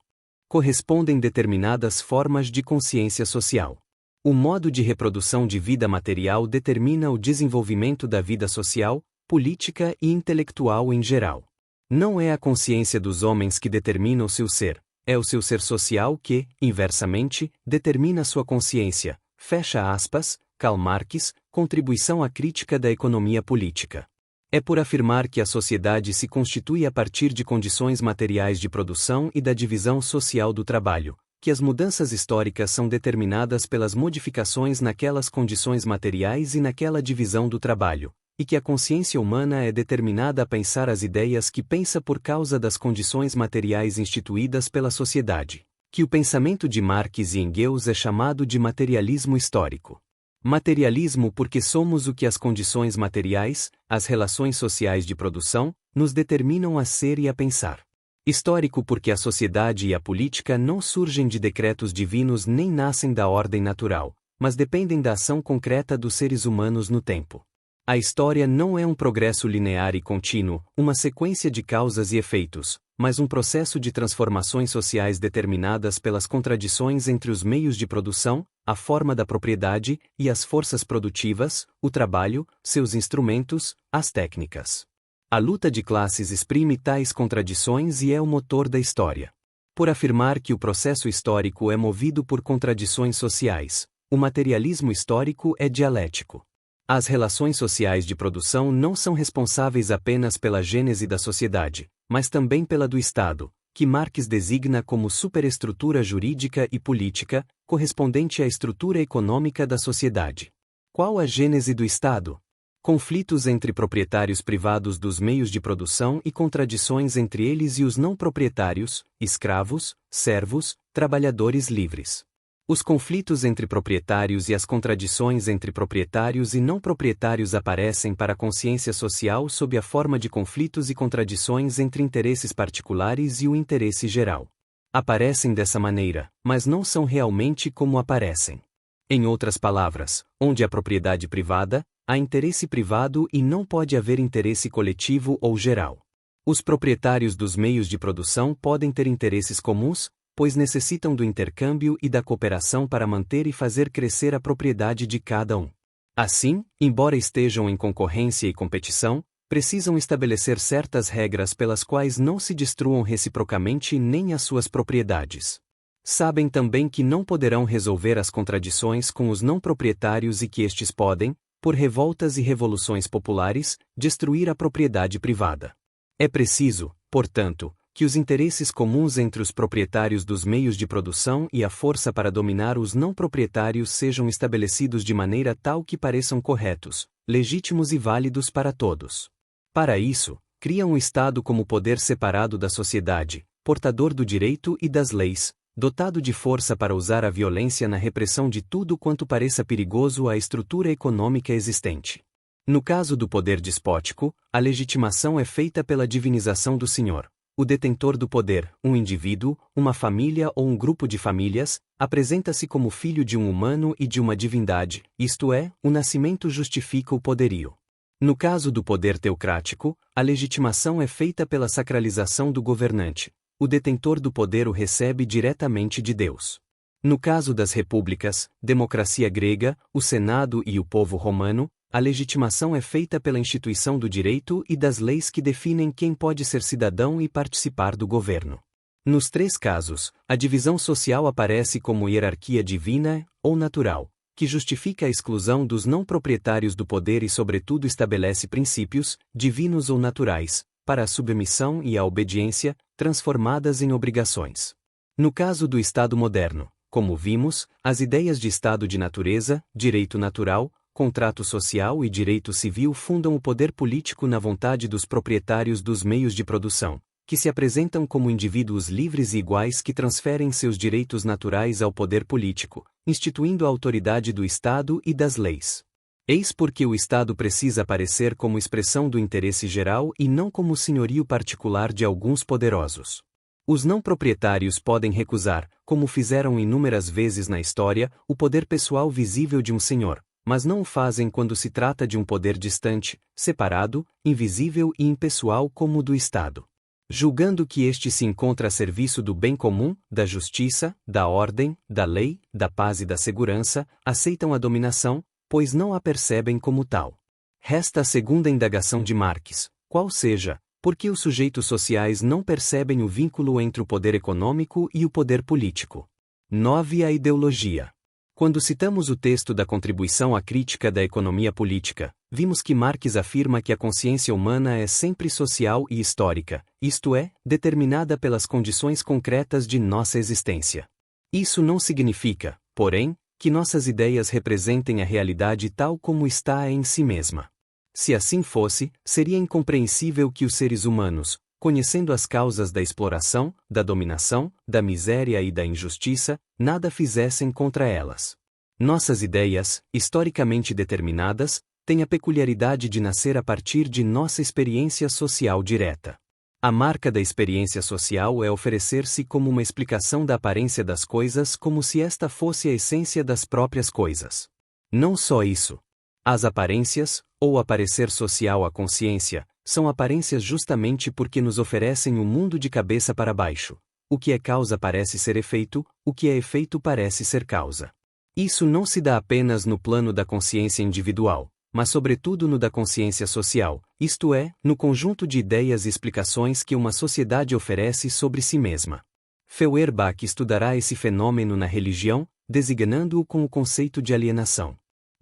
correspondem determinadas formas de consciência social. O modo de reprodução de vida material determina o desenvolvimento da vida social, política e intelectual em geral. Não é a consciência dos homens que determina o seu ser, é o seu ser social que, inversamente, determina sua consciência. Fecha aspas, Karl Marx, Contribuição à Crítica da Economia Política. É por afirmar que a sociedade se constitui a partir de condições materiais de produção e da divisão social do trabalho, que as mudanças históricas são determinadas pelas modificações naquelas condições materiais e naquela divisão do trabalho, e que a consciência humana é determinada a pensar as ideias que pensa por causa das condições materiais instituídas pela sociedade, que o pensamento de Marx e Engels é chamado de materialismo histórico. Materialismo porque somos o que as condições materiais, as relações sociais de produção, nos determinam a ser e a pensar. Histórico porque a sociedade e a política não surgem de decretos divinos nem nascem da ordem natural, mas dependem da ação concreta dos seres humanos no tempo. A história não é um progresso linear e contínuo, uma sequência de causas e efeitos, mas um processo de transformações sociais determinadas pelas contradições entre os meios de produção, a forma da propriedade e as forças produtivas, o trabalho, seus instrumentos, as técnicas. A luta de classes exprime tais contradições e é o motor da história. Por afirmar que o processo histórico é movido por contradições sociais, o materialismo histórico é dialético. As relações sociais de produção não são responsáveis apenas pela gênese da sociedade, mas também pela do Estado, que Marx designa como superestrutura jurídica e política, correspondente à estrutura econômica da sociedade. Qual a gênese do Estado? Conflitos entre proprietários privados dos meios de produção e contradições entre eles e os não proprietários, escravos, servos, trabalhadores livres. Os conflitos entre proprietários e as contradições entre proprietários e não proprietários aparecem para a consciência social sob a forma de conflitos e contradições entre interesses particulares e o interesse geral. Aparecem dessa maneira, mas não são realmente como aparecem. Em outras palavras, onde há propriedade privada, há interesse privado e não pode haver interesse coletivo ou geral. Os proprietários dos meios de produção podem ter interesses comuns, pois necessitam do intercâmbio e da cooperação para manter e fazer crescer a propriedade de cada um. Assim, embora estejam em concorrência e competição, precisam estabelecer certas regras pelas quais não se destruam reciprocamente nem as suas propriedades. Sabem também que não poderão resolver as contradições com os não proprietários e que estes podem, por revoltas e revoluções populares, destruir a propriedade privada. É preciso, portanto, que os interesses comuns entre os proprietários dos meios de produção e a força para dominar os não proprietários sejam estabelecidos de maneira tal que pareçam corretos, legítimos e válidos para todos. Para isso, criam o Estado como poder separado da sociedade, portador do direito e das leis, dotado de força para usar a violência na repressão de tudo quanto pareça perigoso à estrutura econômica existente. No caso do poder despótico, a legitimação é feita pela divinização do senhor. O detentor do poder, um indivíduo, uma família ou um grupo de famílias, apresenta-se como filho de um humano e de uma divindade, isto é, o nascimento justifica o poderio. No caso do poder teocrático, a legitimação é feita pela sacralização do governante. O detentor do poder o recebe diretamente de Deus. No caso das repúblicas, democracia grega, o Senado e o povo romano, a legitimação é feita pela instituição do direito e das leis que definem quem pode ser cidadão e participar do governo. Nos três casos, a divisão social aparece como hierarquia divina ou natural, que justifica a exclusão dos não proprietários do poder e sobretudo estabelece princípios, divinos ou naturais, para a submissão e a obediência, transformadas em obrigações. No caso do Estado moderno, como vimos, as ideias de Estado de natureza, direito natural, contrato social e direito civil fundam o poder político na vontade dos proprietários dos meios de produção, que se apresentam como indivíduos livres e iguais que transferem seus direitos naturais ao poder político, instituindo a autoridade do Estado e das leis. Eis porque o Estado precisa aparecer como expressão do interesse geral e não como senhorio particular de alguns poderosos. Os não proprietários podem recusar, como fizeram inúmeras vezes na história, o poder pessoal visível de um senhor, mas não o fazem quando se trata de um poder distante, separado, invisível e impessoal como o do Estado. Julgando que este se encontra a serviço do bem comum, da justiça, da ordem, da lei, da paz e da segurança, aceitam a dominação, pois não a percebem como tal. Resta a segunda indagação de Marx, qual seja, por que os sujeitos sociais não percebem o vínculo entre o poder econômico e o poder político? 9. A ideologia. Quando citamos o texto da Contribuição à Crítica da Economia Política, vimos que Marx afirma que a consciência humana é sempre social e histórica, isto é, determinada pelas condições concretas de nossa existência. Isso não significa, porém, que nossas ideias representem a realidade tal como está em si mesma. Se assim fosse, seria incompreensível que os seres humanos, conhecendo as causas da exploração, da dominação, da miséria e da injustiça, nada fizessem contra elas. Nossas ideias, historicamente determinadas, têm a peculiaridade de nascer a partir de nossa experiência social direta. A marca da experiência social é oferecer-se como uma explicação da aparência das coisas como se esta fosse a essência das próprias coisas. Não só isso. As aparências, ou aparecer social à consciência, são aparências justamente porque nos oferecem o mundo de cabeça para baixo. O que é causa parece ser efeito, o que é efeito parece ser causa. Isso não se dá apenas no plano da consciência individual, mas sobretudo no da consciência social, isto é, no conjunto de ideias e explicações que uma sociedade oferece sobre si mesma. Feuerbach estudará esse fenômeno na religião, designando-o com o conceito de alienação.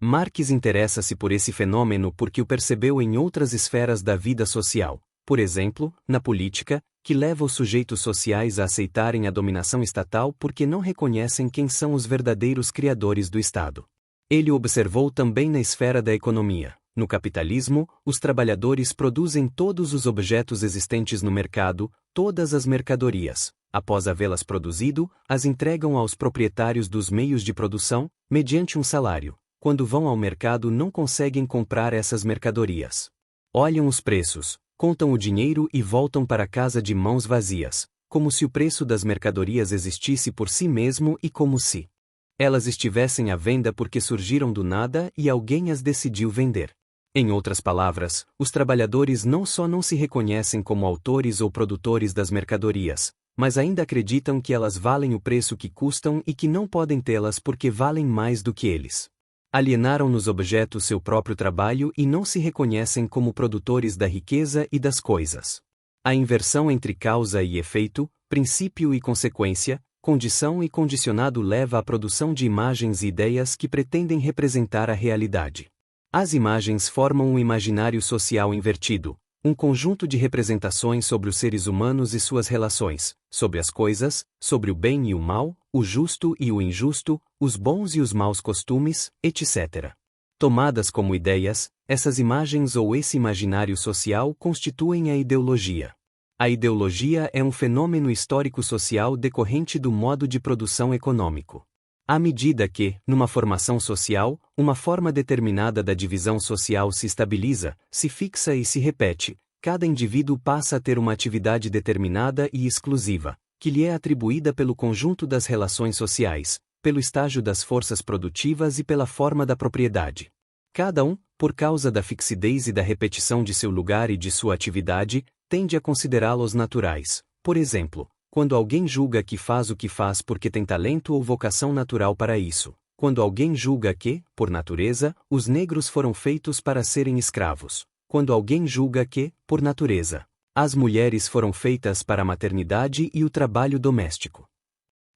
Marx interessa-se por esse fenômeno porque o percebeu em outras esferas da vida social, por exemplo, na política, que leva os sujeitos sociais a aceitarem a dominação estatal porque não reconhecem quem são os verdadeiros criadores do Estado. Ele o observou também na esfera da economia. No capitalismo, os trabalhadores produzem todos os objetos existentes no mercado, todas as mercadorias. Após havê-las produzido, as entregam aos proprietários dos meios de produção, mediante um salário. Quando vão ao mercado não conseguem comprar essas mercadorias. Olham os preços, contam o dinheiro e voltam para casa de mãos vazias, como se o preço das mercadorias existisse por si mesmo e como se elas estivessem à venda porque surgiram do nada e alguém as decidiu vender. Em outras palavras, os trabalhadores não só não se reconhecem como autores ou produtores das mercadorias, mas ainda acreditam que elas valem o preço que custam e que não podem tê-las porque valem mais do que eles. Alienaram nos objetos seu próprio trabalho e não se reconhecem como produtores da riqueza e das coisas. A inversão entre causa e efeito, princípio e consequência, condição e condicionado leva à produção de imagens e ideias que pretendem representar a realidade. As imagens formam um imaginário social invertido, um conjunto de representações sobre os seres humanos e suas relações, sobre as coisas, sobre o bem e o mal, o justo e o injusto, os bons e os maus costumes, etc. Tomadas como ideias, essas imagens ou esse imaginário social constituem a ideologia. A ideologia é um fenômeno histórico-social decorrente do modo de produção econômico. À medida que, numa formação social, uma forma determinada da divisão social se estabiliza, se fixa e se repete, cada indivíduo passa a ter uma atividade determinada e exclusiva, que lhe é atribuída pelo conjunto das relações sociais, pelo estágio das forças produtivas e pela forma da propriedade. Cada um, por causa da fixidez e da repetição de seu lugar e de sua atividade, tende a considerá-los naturais. Por exemplo, quando alguém julga que faz o que faz porque tem talento ou vocação natural para isso. Quando alguém julga que, por natureza, os negros foram feitos para serem escravos. Quando alguém julga que, por natureza, as mulheres foram feitas para a maternidade e o trabalho doméstico.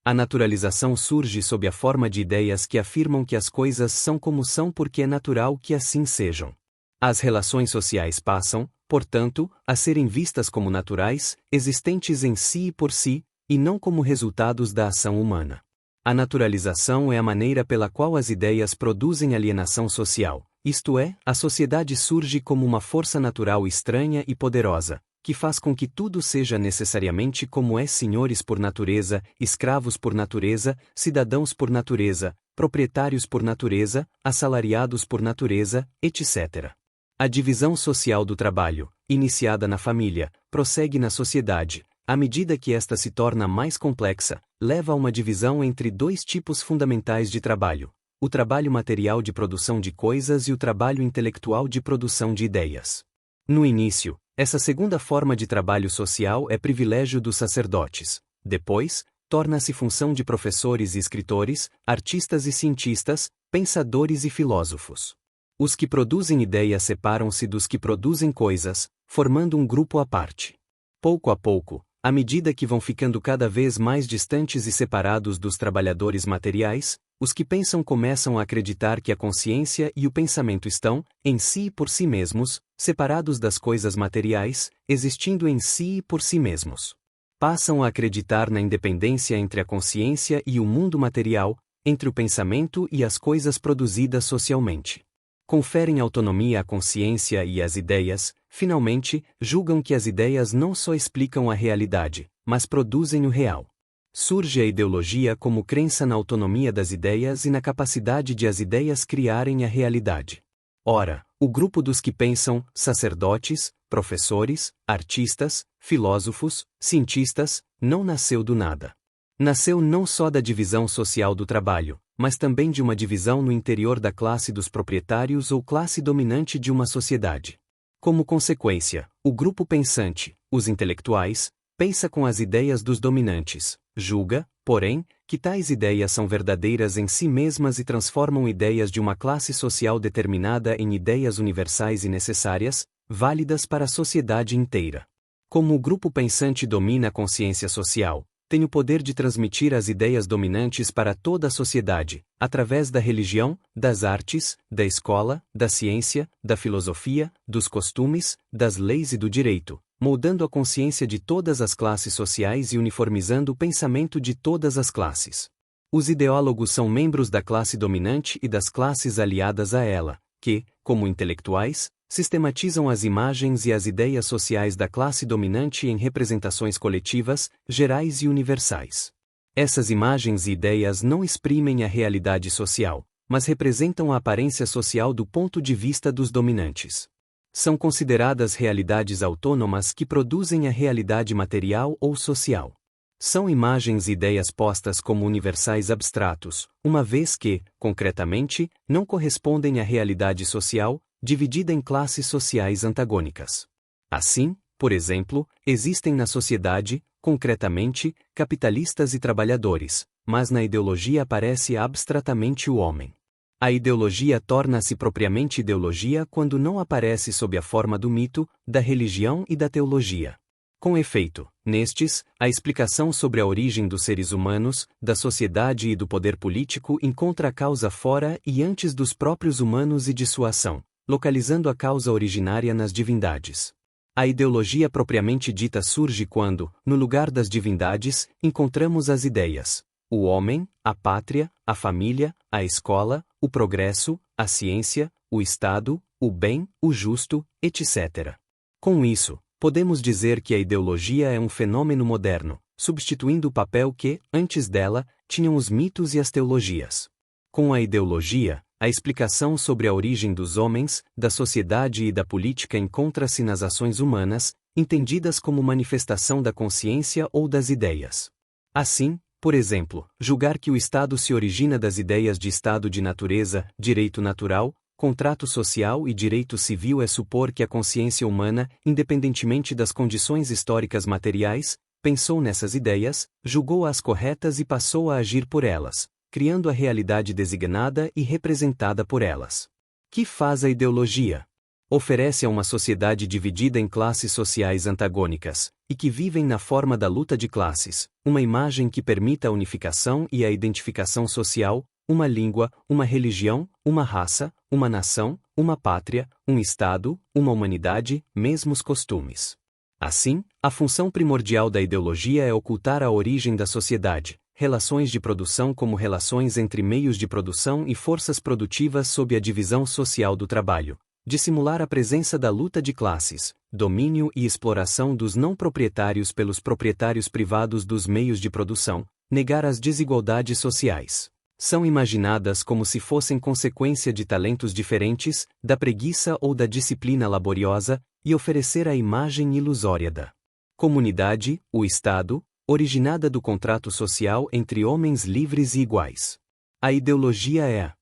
A naturalização surge sob a forma de ideias que afirmam que as coisas são como são porque é natural que assim sejam. As relações sociais passam, portanto, a serem vistas como naturais, existentes em si e por si, e não como resultados da ação humana. A naturalização é a maneira pela qual as ideias produzem alienação social, isto é, a sociedade surge como uma força natural estranha e poderosa, que faz com que tudo seja necessariamente como é: senhores por natureza, escravos por natureza, cidadãos por natureza, proprietários por natureza, assalariados por natureza, etc. A divisão social do trabalho, iniciada na família, prossegue na sociedade. À medida que esta se torna mais complexa, leva a uma divisão entre dois tipos fundamentais de trabalho: o trabalho material de produção de coisas e o trabalho intelectual de produção de ideias. No início, essa segunda forma de trabalho social é privilégio dos sacerdotes. Depois, torna-se função de professores e escritores, artistas e cientistas, pensadores e filósofos. Os que produzem ideias separam-se dos que produzem coisas, formando um grupo à parte. Pouco a pouco, à medida que vão ficando cada vez mais distantes e separados dos trabalhadores materiais, os que pensam começam a acreditar que a consciência e o pensamento estão, em si e por si mesmos, separados das coisas materiais, existindo em si e por si mesmos. Passam a acreditar na independência entre a consciência e o mundo material, entre o pensamento e as coisas produzidas socialmente. Conferem autonomia à consciência e às ideias, finalmente, julgam que as ideias não só explicam a realidade, mas produzem o real. Surge a ideologia como crença na autonomia das ideias e na capacidade de as ideias criarem a realidade. Ora, o grupo dos que pensam, sacerdotes, professores, artistas, filósofos, cientistas, não nasceu do nada. Nasceu não só da divisão social do trabalho, mas também de uma divisão no interior da classe dos proprietários ou classe dominante de uma sociedade. Como consequência, o grupo pensante, os intelectuais, pensa com as ideias dos dominantes, julga, porém, que tais ideias são verdadeiras em si mesmas e transformam ideias de uma classe social determinada em ideias universais e necessárias, válidas para a sociedade inteira. Como o grupo pensante domina a consciência social, tem o poder de transmitir as ideias dominantes para toda a sociedade, através da religião, das artes, da escola, da ciência, da filosofia, dos costumes, das leis e do direito, moldando a consciência de todas as classes sociais e uniformizando o pensamento de todas as classes. Os ideólogos são membros da classe dominante e das classes aliadas a ela, que, como intelectuais, sistematizam as imagens e as ideias sociais da classe dominante em representações coletivas, gerais e universais. Essas imagens e ideias não exprimem a realidade social, mas representam a aparência social do ponto de vista dos dominantes. São consideradas realidades autônomas que produzem a realidade material ou social. São imagens e ideias postas como universais abstratos, uma vez que, concretamente, não correspondem à realidade social, dividida em classes sociais antagônicas. Assim, por exemplo, existem na sociedade, concretamente, capitalistas e trabalhadores, mas na ideologia aparece abstratamente o homem. A ideologia torna-se propriamente ideologia quando não aparece sob a forma do mito, da religião e da teologia. Com efeito, nestes, a explicação sobre a origem dos seres humanos, da sociedade e do poder político encontra a causa fora e antes dos próprios humanos e de sua ação, localizando a causa originária nas divindades. A ideologia propriamente dita surge quando, no lugar das divindades, encontramos as ideias: o homem, a pátria, a família, a escola, o progresso, a ciência, o Estado, o bem, o justo, etc. Com isso, podemos dizer que a ideologia é um fenômeno moderno, substituindo o papel que, antes dela, tinham os mitos e as teologias. Com a ideologia, a explicação sobre a origem dos homens, da sociedade e da política encontra-se nas ações humanas, entendidas como manifestação da consciência ou das ideias. Assim, por exemplo, julgar que o Estado se origina das ideias de estado de natureza, direito natural, contrato social e direito civil é supor que a consciência humana, independentemente das condições históricas materiais, pensou nessas ideias, julgou-as corretas e passou a agir por elas, criando a realidade designada e representada por elas. Que faz a ideologia? Oferece a uma sociedade dividida em classes sociais antagônicas, e que vivem na forma da luta de classes, uma imagem que permita a unificação e a identificação social, uma língua, uma religião, uma raça, uma nação, uma pátria, um Estado, uma humanidade, mesmos costumes. Assim, a função primordial da ideologia é ocultar a origem da sociedade, relações de produção como relações entre meios de produção e forças produtivas sob a divisão social do trabalho, dissimular a presença da luta de classes, domínio e exploração dos não proprietários pelos proprietários privados dos meios de produção, negar as desigualdades sociais. São imaginadas como se fossem consequência de talentos diferentes, da preguiça ou da disciplina laboriosa, e oferecer a imagem ilusória da comunidade, o Estado, originada do contrato social entre homens livres e iguais. A ideologia é a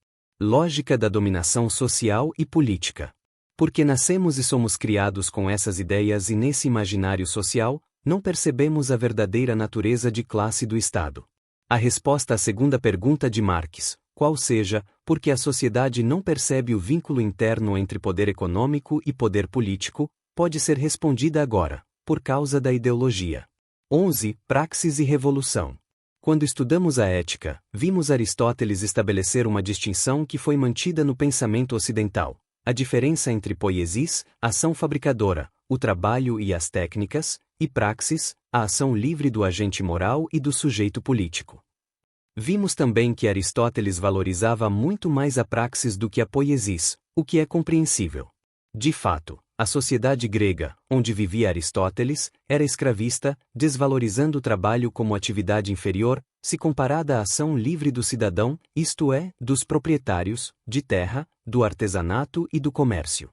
Lógica da dominação social e política. Porque nascemos e somos criados com essas ideias e nesse imaginário social, não percebemos a verdadeira natureza de classe do Estado. A resposta à segunda pergunta de Marx, qual seja, porque a sociedade não percebe o vínculo interno entre poder econômico e poder político, pode ser respondida agora, por causa da ideologia. 11. Praxis e revolução. Quando estudamos a ética, vimos Aristóteles estabelecer uma distinção que foi mantida no pensamento ocidental: a diferença entre poiesis, ação fabricadora, o trabalho e as técnicas, e praxis, a ação livre do agente moral e do sujeito político. Vimos também que Aristóteles valorizava muito mais a praxis do que a poiesis, o que é compreensível. De fato, a sociedade grega, onde vivia Aristóteles, era escravista, desvalorizando o trabalho como atividade inferior, se comparada à ação livre do cidadão, isto é, dos proprietários, de terra, do artesanato e do comércio.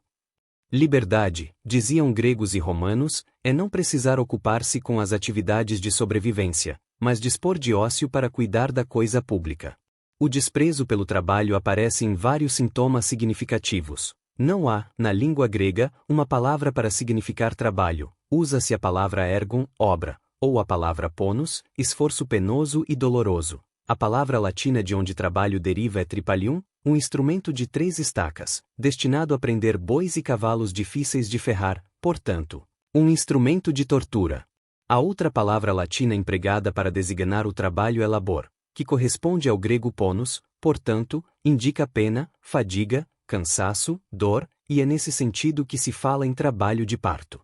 Liberdade, diziam gregos e romanos, é não precisar ocupar-se com as atividades de sobrevivência, mas dispor de ócio para cuidar da coisa pública. O desprezo pelo trabalho aparece em vários sintomas significativos. Não há, na língua grega, uma palavra para significar trabalho, usa-se a palavra ergon, obra, ou a palavra ponus, esforço penoso e doloroso. A palavra latina de onde trabalho deriva é tripalium, um instrumento de 3 estacas, destinado a prender bois e cavalos difíceis de ferrar, portanto, um instrumento de tortura. A outra palavra latina empregada para designar o trabalho é labor, que corresponde ao grego ponus, portanto, indica pena, fadiga, cansaço, dor, e é nesse sentido que se fala em trabalho de parto.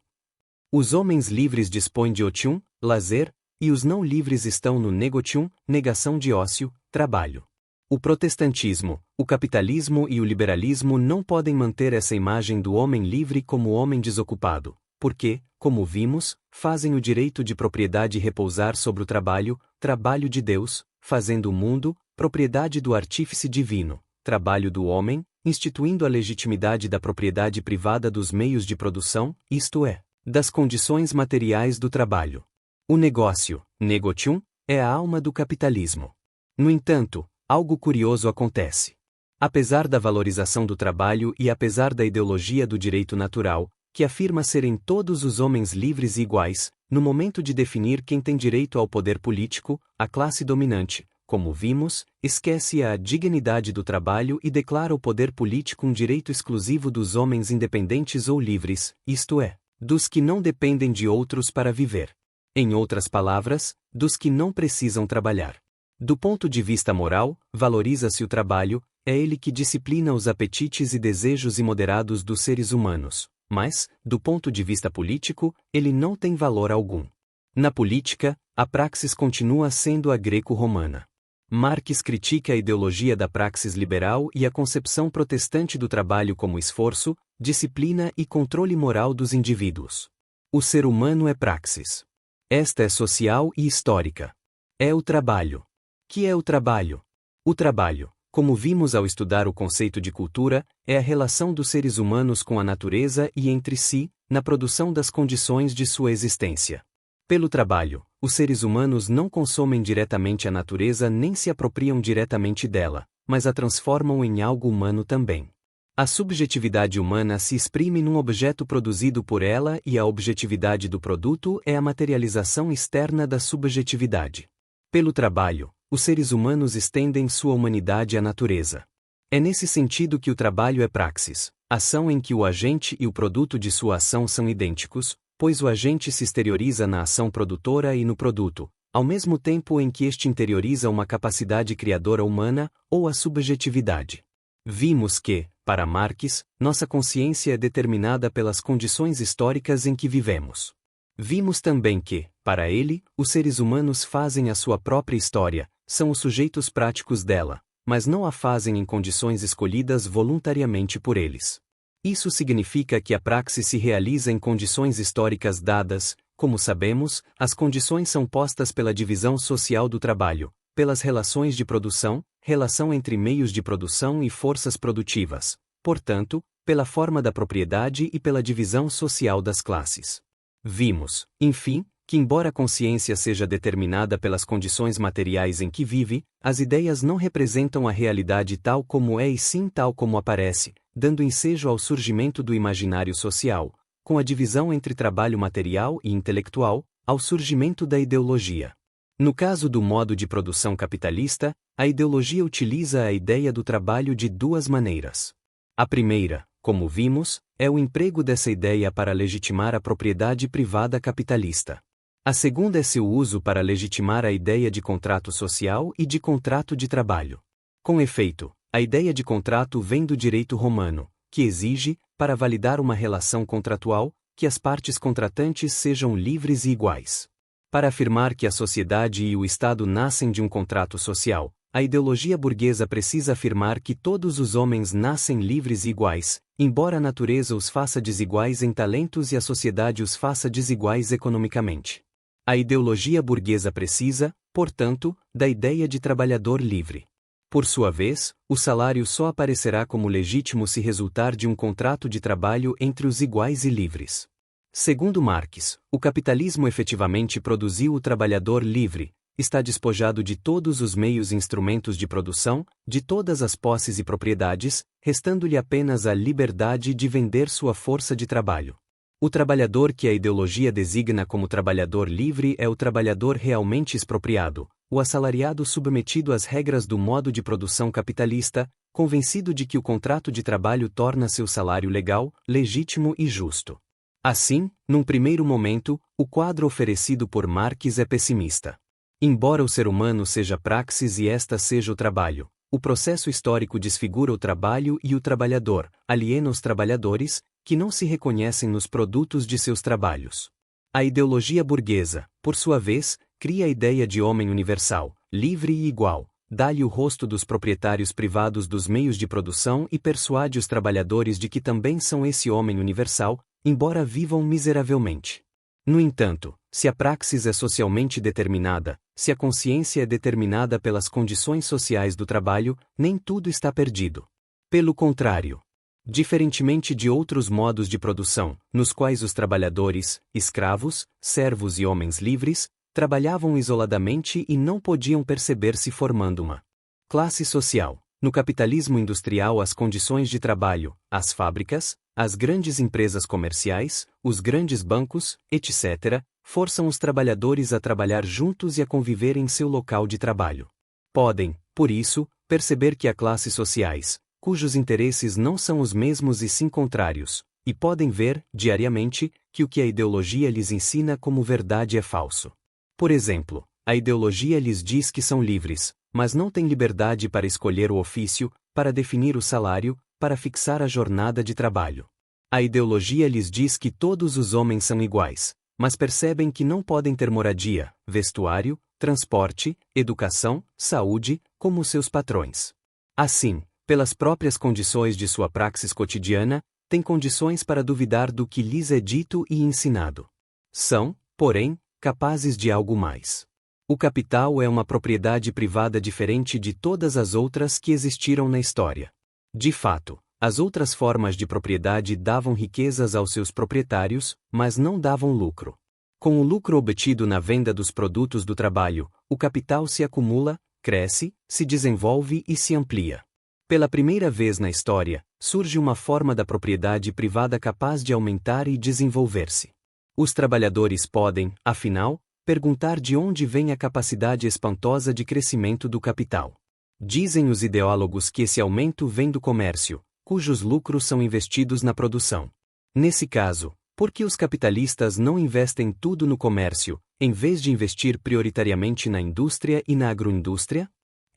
Os homens livres dispõem de otium, lazer, e os não livres estão no negotium, negação de ócio, trabalho. O protestantismo, o capitalismo e o liberalismo não podem manter essa imagem do homem livre como homem desocupado, porque, como vimos, fazem o direito de propriedade repousar sobre o trabalho, trabalho de Deus, fazendo o mundo, propriedade do artífice divino, trabalho do homem, instituindo a legitimidade da propriedade privada dos meios de produção, isto é, das condições materiais do trabalho. O negócio, negotium, é a alma do capitalismo. No entanto, algo curioso acontece. Apesar da valorização do trabalho e apesar da ideologia do direito natural, que afirma serem todos os homens livres e iguais, no momento de definir quem tem direito ao poder político, a classe dominante, como vimos, esquece a dignidade do trabalho e declara o poder político um direito exclusivo dos homens independentes ou livres, isto é, dos que não dependem de outros para viver. Em outras palavras, dos que não precisam trabalhar. Do ponto de vista moral, valoriza-se o trabalho, é ele que disciplina os apetites e desejos imoderados dos seres humanos, mas, do ponto de vista político, ele não tem valor algum. Na política, a praxis continua sendo a greco-romana. Marx critica a ideologia da praxis liberal e a concepção protestante do trabalho como esforço, disciplina e controle moral dos indivíduos. O ser humano é praxis. Esta é social e histórica. É o trabalho. Que é o trabalho? O trabalho, como vimos ao estudar o conceito de cultura, é a relação dos seres humanos com a natureza e entre si, na produção das condições de sua existência. Pelo trabalho, os seres humanos não consomem diretamente a natureza nem se apropriam diretamente dela, mas a transformam em algo humano também. A subjetividade humana se exprime num objeto produzido por ela e a objetividade do produto é a materialização externa da subjetividade. Pelo trabalho, os seres humanos estendem sua humanidade à natureza. É nesse sentido que o trabalho é praxis, ação em que o agente e o produto de sua ação são idênticos, pois o agente se exterioriza na ação produtora e no produto, ao mesmo tempo em que este interioriza uma capacidade criadora humana, ou a subjetividade. Vimos que, para Marx, nossa consciência é determinada pelas condições históricas em que vivemos. Vimos também que, para ele, os seres humanos fazem a sua própria história, são os sujeitos práticos dela, mas não a fazem em condições escolhidas voluntariamente por eles. Isso significa que a praxis se realiza em condições históricas dadas, como sabemos, as condições são postas pela divisão social do trabalho, pelas relações de produção, relação entre meios de produção e forças produtivas, portanto, pela forma da propriedade e pela divisão social das classes. Vimos, enfim, que embora a consciência seja determinada pelas condições materiais em que vive, as ideias não representam a realidade tal como é e sim tal como aparece, dando ensejo ao surgimento do imaginário social, com a divisão entre trabalho material e intelectual, ao surgimento da ideologia. No caso do modo de produção capitalista, a ideologia utiliza a ideia do trabalho de duas maneiras. A primeira, como vimos, é o emprego dessa ideia para legitimar a propriedade privada capitalista. A segunda é seu uso para legitimar a ideia de contrato social e de contrato de trabalho. Com efeito, a ideia de contrato vem do direito romano, que exige, para validar uma relação contratual, que as partes contratantes sejam livres e iguais. Para afirmar que a sociedade e o Estado nascem de um contrato social, a ideologia burguesa precisa afirmar que todos os homens nascem livres e iguais, embora a natureza os faça desiguais em talentos e a sociedade os faça desiguais economicamente. A ideologia burguesa precisa, portanto, da ideia de trabalhador livre. Por sua vez, o salário só aparecerá como legítimo se resultar de um contrato de trabalho entre os iguais e livres. Segundo Marx, o capitalismo efetivamente produziu o trabalhador livre, está despojado de todos os meios e instrumentos de produção, de todas as posses e propriedades, restando-lhe apenas a liberdade de vender sua força de trabalho. O trabalhador que a ideologia designa como trabalhador livre é o trabalhador realmente expropriado, o assalariado submetido às regras do modo de produção capitalista, convencido de que o contrato de trabalho torna seu salário legal, legítimo e justo. Assim, num primeiro momento, o quadro oferecido por Marx é pessimista. Embora o ser humano seja praxis e esta seja o trabalho, o processo histórico desfigura o trabalho e o trabalhador, aliena os trabalhadores, que não se reconhecem nos produtos de seus trabalhos. A ideologia burguesa, por sua vez, cria a ideia de homem universal, livre e igual, dá-lhe o rosto dos proprietários privados dos meios de produção e persuade os trabalhadores de que também são esse homem universal, embora vivam miseravelmente. No entanto, se a praxis é socialmente determinada, se a consciência é determinada pelas condições sociais do trabalho, nem tudo está perdido. Pelo contrário, diferentemente de outros modos de produção, nos quais os trabalhadores, escravos, servos e homens livres, trabalhavam isoladamente e não podiam perceber-se formando uma classe social. No capitalismo industrial, as condições de trabalho, as fábricas, as grandes empresas comerciais, os grandes bancos, etc., forçam os trabalhadores a trabalhar juntos e a conviver em seu local de trabalho. Podem, por isso, perceber que há classes sociais, cujos interesses não são os mesmos e sim contrários, e podem ver, diariamente, que o que a ideologia lhes ensina como verdade é falso. Por exemplo, a ideologia lhes diz que são livres, mas não têm liberdade para escolher o ofício, para definir o salário, para fixar a jornada de trabalho. A ideologia lhes diz que todos os homens são iguais, mas percebem que não podem ter moradia, vestuário, transporte, educação, saúde, como seus patrões. Assim, pelas próprias condições de sua praxis cotidiana, têm condições para duvidar do que lhes é dito e ensinado. São, porém, capazes de algo mais. O capital é uma propriedade privada diferente de todas as outras que existiram na história. De fato, as outras formas de propriedade davam riquezas aos seus proprietários, mas não davam lucro. Com o lucro obtido na venda dos produtos do trabalho, o capital se acumula, cresce, se desenvolve e se amplia. Pela primeira vez na história, surge uma forma da propriedade privada capaz de aumentar e desenvolver-se. Os trabalhadores podem, afinal, perguntar de onde vem a capacidade espantosa de crescimento do capital. Dizem os ideólogos que esse aumento vem do comércio, cujos lucros são investidos na produção. Nesse caso, por que os capitalistas não investem tudo no comércio, em vez de investir prioritariamente na indústria e na agroindústria?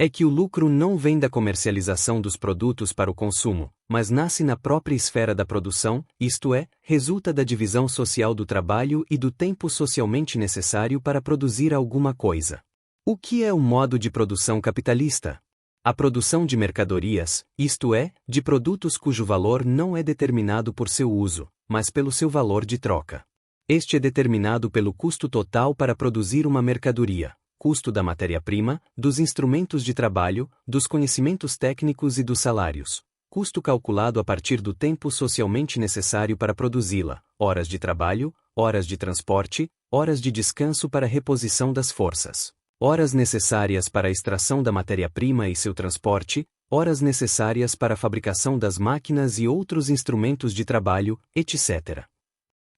É que o lucro não vem da comercialização dos produtos para o consumo, mas nasce na própria esfera da produção, isto é, resulta da divisão social do trabalho e do tempo socialmente necessário para produzir alguma coisa. O que é o modo de produção capitalista? A produção de mercadorias, isto é, de produtos cujo valor não é determinado por seu uso, mas pelo seu valor de troca. Este é determinado pelo custo total para produzir uma mercadoria, custo da matéria-prima, dos instrumentos de trabalho, dos conhecimentos técnicos e dos salários. custo calculado a partir do tempo socialmente necessário para produzi-la, horas de trabalho, horas de transporte, horas de descanso para reposição das forças, horas necessárias para a extração da matéria-prima e seu transporte, horas necessárias para a fabricação das máquinas e outros instrumentos de trabalho, etc.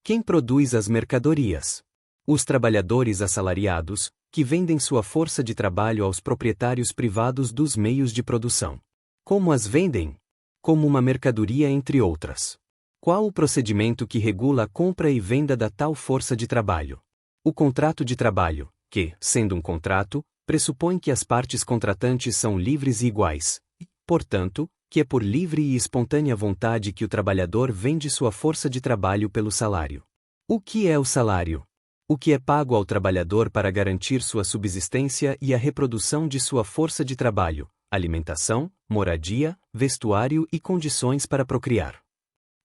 Quem produz as mercadorias? Os trabalhadores assalariados, que vendem sua força de trabalho aos proprietários privados dos meios de produção. Como as vendem? Como uma mercadoria, entre outras. Qual o procedimento que regula a compra e venda da tal força de trabalho? O contrato de trabalho, que, sendo um contrato, pressupõe que as partes contratantes são livres e iguais, e, portanto, que é por livre e espontânea vontade que o trabalhador vende sua força de trabalho pelo salário. O que é o salário? O que é pago ao trabalhador para garantir sua subsistência e a reprodução de sua força de trabalho, alimentação, moradia, vestuário e condições para procriar.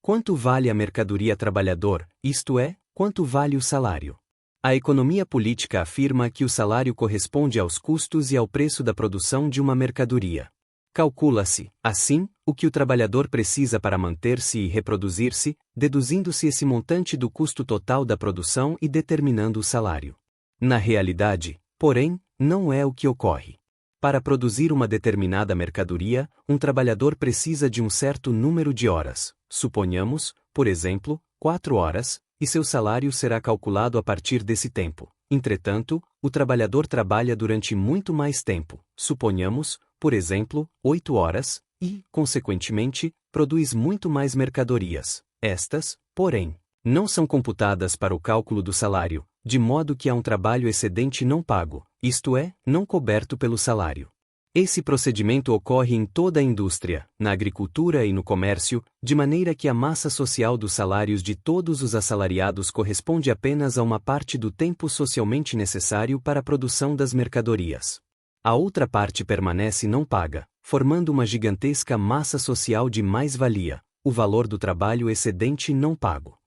Quanto vale a mercadoria trabalhador, isto é, quanto vale o salário? A economia política afirma que o salário corresponde aos custos e ao preço da produção de uma mercadoria. Calcula-se, assim, o que o trabalhador precisa para manter-se e reproduzir-se, deduzindo-se esse montante do custo total da produção e determinando o salário. Na realidade, porém, não é o que ocorre. Para produzir uma determinada mercadoria, um trabalhador precisa de um certo número de horas, suponhamos, por exemplo, 4 horas, e seu salário será calculado a partir desse tempo. Entretanto, o trabalhador trabalha durante muito mais tempo, suponhamos, por exemplo, 8 horas, e, consequentemente, produz muito mais mercadorias. Estas, porém, não são computadas para o cálculo do salário, de modo que há um trabalho excedente não pago, isto é, não coberto pelo salário. Esse procedimento ocorre em toda a indústria, na agricultura e no comércio, de maneira que a massa social dos salários de todos os assalariados corresponde apenas a uma parte do tempo socialmente necessário para a produção das mercadorias. A outra parte permanece não paga, formando uma gigantesca massa social de mais-valia, o valor do trabalho excedente não pago.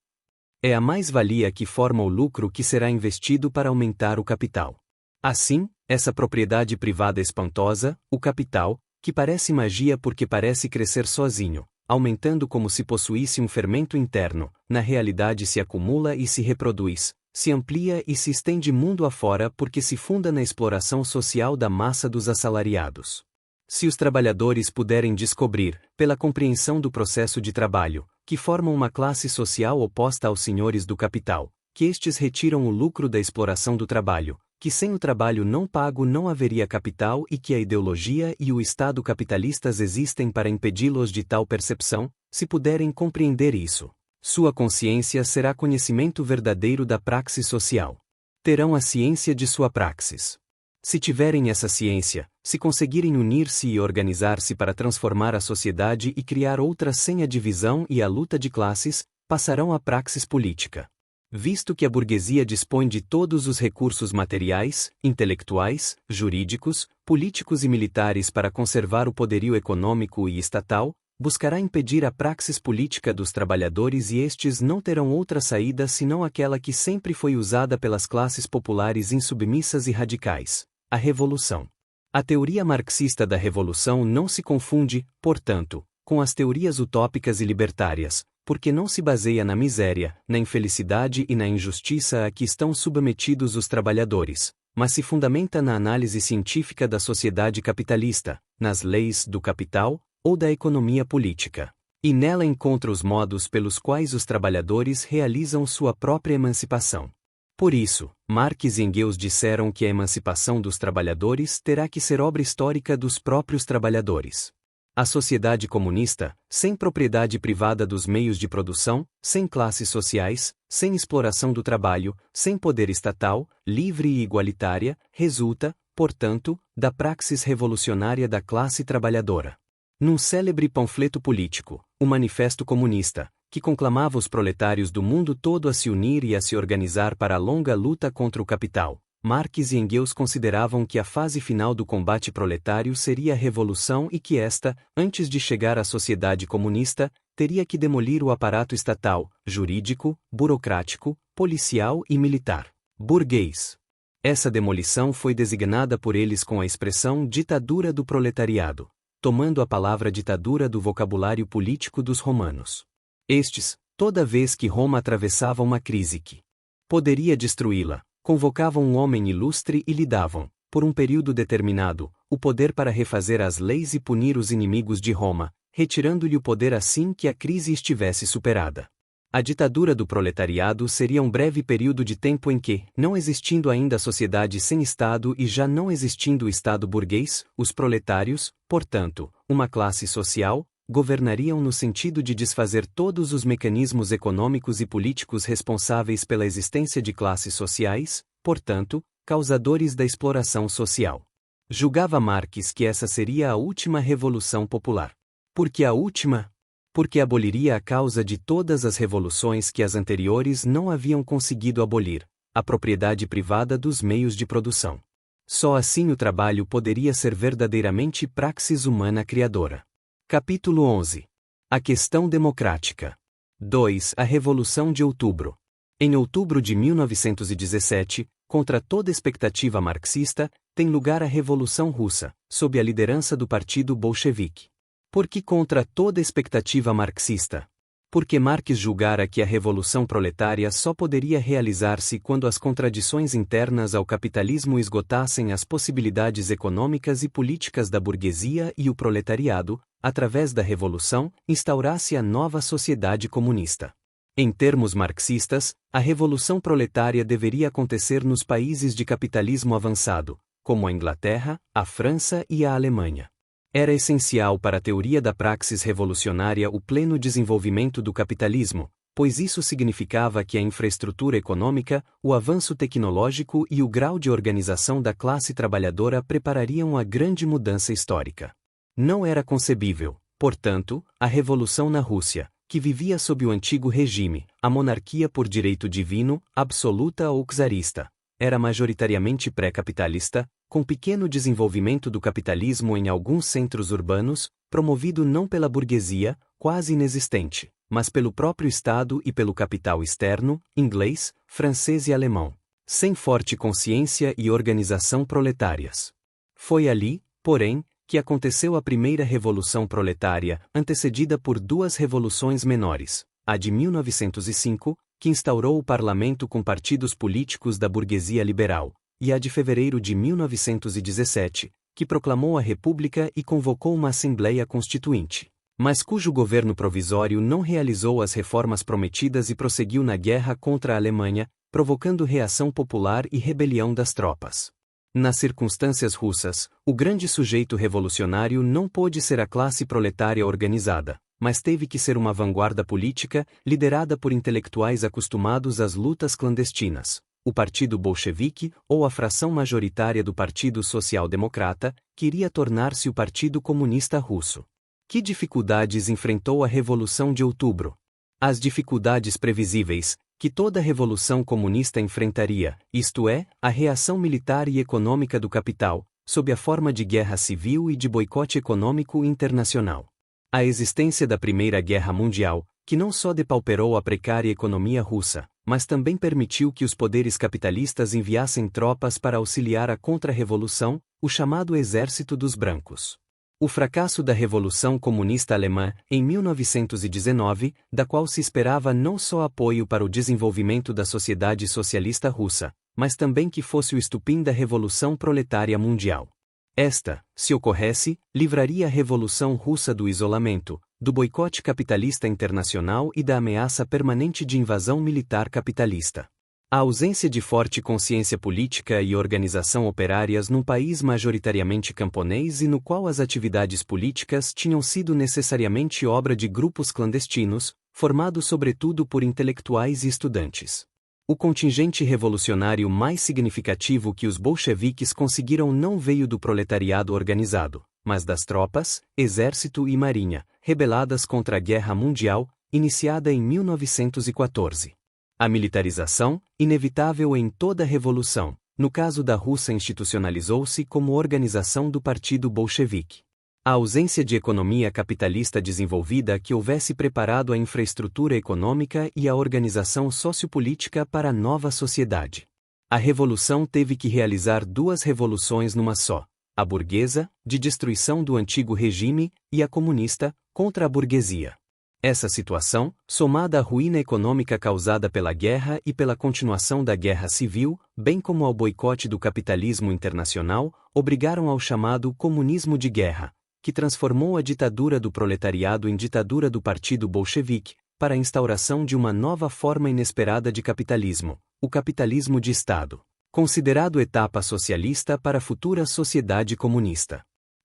É a mais-valia que forma o lucro que será investido para aumentar o capital. Assim, essa propriedade privada espantosa, o capital, que parece magia porque parece crescer sozinho, aumentando como se possuísse um fermento interno, na realidade se acumula e se reproduz, se amplia e se estende mundo afora porque se funda na exploração social da massa dos assalariados. Se os trabalhadores puderem descobrir, pela compreensão do processo de trabalho, que formam uma classe social oposta aos senhores do capital, que estes retiram o lucro da exploração do trabalho, que sem o trabalho não pago não haveria capital e que a ideologia e o Estado capitalistas existem para impedi-los de tal percepção, se puderem compreender isso, sua consciência será conhecimento verdadeiro da praxis social. Terão a ciência de sua praxis. Se tiverem essa ciência, se conseguirem unir-se e organizar-se para transformar a sociedade e criar outra sem a divisão e a luta de classes, passarão à praxis política. Visto que a burguesia dispõe de todos os recursos materiais, intelectuais, jurídicos, políticos e militares para conservar o poderio econômico e estatal, buscará impedir a praxis política dos trabalhadores e estes não terão outra saída senão aquela que sempre foi usada pelas classes populares insubmissas e radicais: a revolução. A teoria marxista da revolução não se confunde, portanto, com as teorias utópicas e libertárias, porque não se baseia na miséria, na infelicidade e na injustiça a que estão submetidos os trabalhadores, mas se fundamenta na análise científica da sociedade capitalista, nas leis do capital ou da economia política. E nela encontra os modos pelos quais os trabalhadores realizam sua própria emancipação. Por isso, Marx e Engels disseram que a emancipação dos trabalhadores terá que ser obra histórica dos próprios trabalhadores. A sociedade comunista, sem propriedade privada dos meios de produção, sem classes sociais, sem exploração do trabalho, sem poder estatal, livre e igualitária, resulta, portanto, da praxis revolucionária da classe trabalhadora. Num célebre panfleto político, o Manifesto Comunista, que conclamava os proletários do mundo todo a se unir e a se organizar para a longa luta contra o capital, Marx e Engels consideravam que a fase final do combate proletário seria a revolução e que esta, antes de chegar à sociedade comunista, teria que demolir o aparato estatal, jurídico, burocrático, policial e militar, burguês. Essa demolição foi designada por eles com a expressão ditadura do proletariado. tomando a palavra ditadura do vocabulário político dos romanos. Estes, toda vez que Roma atravessava uma crise que poderia destruí-la, convocavam um homem ilustre e lhe davam, por um período determinado, o poder para refazer as leis e punir os inimigos de Roma, retirando-lhe o poder assim que a crise estivesse superada. A ditadura do proletariado seria um breve período de tempo em que, não existindo ainda a sociedade sem Estado e já não existindo o Estado burguês, os proletários, portanto, uma classe social, governariam no sentido de desfazer todos os mecanismos econômicos e políticos responsáveis pela existência de classes sociais, portanto, causadores da exploração social. Julgava Marx que essa seria a última revolução popular. Por que a última? Porque aboliria a causa de todas as revoluções que as anteriores não haviam conseguido abolir, a propriedade privada dos meios de produção. Só assim o trabalho poderia ser verdadeiramente praxis humana criadora. Capítulo 11. A questão democrática. 2. A Revolução de Outubro. Em outubro de 1917, contra toda expectativa marxista, tem lugar a Revolução Russa, sob a liderança do Partido Bolchevique. Por que contra toda expectativa marxista? Porque Marx julgara que a revolução proletária só poderia realizar-se quando as contradições internas ao capitalismo esgotassem as possibilidades econômicas e políticas da burguesia e o proletariado, através da revolução, instaurasse a nova sociedade comunista. Em termos marxistas, a revolução proletária deveria acontecer nos países de capitalismo avançado, como a Inglaterra, a França e a Alemanha. Era essencial para a teoria da praxis revolucionária o pleno desenvolvimento do capitalismo, pois isso significava que a infraestrutura econômica, o avanço tecnológico e o grau de organização da classe trabalhadora preparariam a grande mudança histórica. Não era concebível, portanto, a revolução na Rússia, que vivia sob o antigo regime, a monarquia por direito divino, absoluta ou czarista. Era majoritariamente pré-capitalista, com pequeno desenvolvimento do capitalismo em alguns centros urbanos, promovido não pela burguesia, quase inexistente, mas pelo próprio Estado e pelo capital externo, inglês, francês e alemão, sem forte consciência e organização proletárias. Foi ali, porém, que aconteceu a primeira revolução proletária, antecedida por duas revoluções menores, a de 1905, que instaurou o parlamento com partidos políticos da burguesia liberal, e a de fevereiro de 1917, que proclamou a República e convocou uma Assembleia Constituinte, mas cujo governo provisório não realizou as reformas prometidas e prosseguiu na guerra contra a Alemanha, provocando reação popular e rebelião das tropas. Nas circunstâncias russas, o grande sujeito revolucionário não pôde ser a classe proletária organizada, mas teve que ser uma vanguarda política, liderada por intelectuais acostumados às lutas clandestinas, o Partido Bolchevique ou a fração majoritária do Partido Social-Democrata, que iria tornar-se o Partido Comunista Russo. Que dificuldades enfrentou a Revolução de Outubro? As dificuldades previsíveis, que toda revolução comunista enfrentaria, isto é, a reação militar e econômica do capital, sob a forma de guerra civil e de boicote econômico internacional. A existência da Primeira Guerra Mundial, que não só depauperou a precária economia russa, mas também permitiu que os poderes capitalistas enviassem tropas para auxiliar a contra-revolução, o chamado Exército dos Brancos. O fracasso da Revolução Comunista Alemã, em 1919, da qual se esperava não só apoio para o desenvolvimento da sociedade socialista russa, mas também que fosse o estupim da Revolução Proletária Mundial. Esta, se ocorresse, livraria a Revolução Russa do isolamento, do boicote capitalista internacional e da ameaça permanente de invasão militar capitalista. A ausência de forte consciência política e organização operárias num país majoritariamente camponês e no qual as atividades políticas tinham sido necessariamente obra de grupos clandestinos, formados sobretudo por intelectuais e estudantes. O contingente revolucionário mais significativo que os bolcheviques conseguiram não veio do proletariado organizado, mas das tropas, exército e marinha, rebeladas contra a Guerra Mundial, iniciada em 1914. A militarização, inevitável em toda revolução, no caso da Rússia institucionalizou-se como organização do Partido Bolchevique. A ausência de economia capitalista desenvolvida que houvesse preparado a infraestrutura econômica e a organização sociopolítica para a nova sociedade. A revolução teve que realizar duas revoluções numa só, a burguesa, de destruição do antigo regime, e a comunista, contra a burguesia. Essa situação, somada à ruína econômica causada pela guerra e pela continuação da guerra civil, bem como ao boicote do capitalismo internacional, obrigaram ao chamado comunismo de guerra, que transformou a ditadura do proletariado em ditadura do Partido Bolchevique, para a instauração de uma nova forma inesperada de capitalismo, o capitalismo de Estado, considerado etapa socialista para a futura sociedade comunista.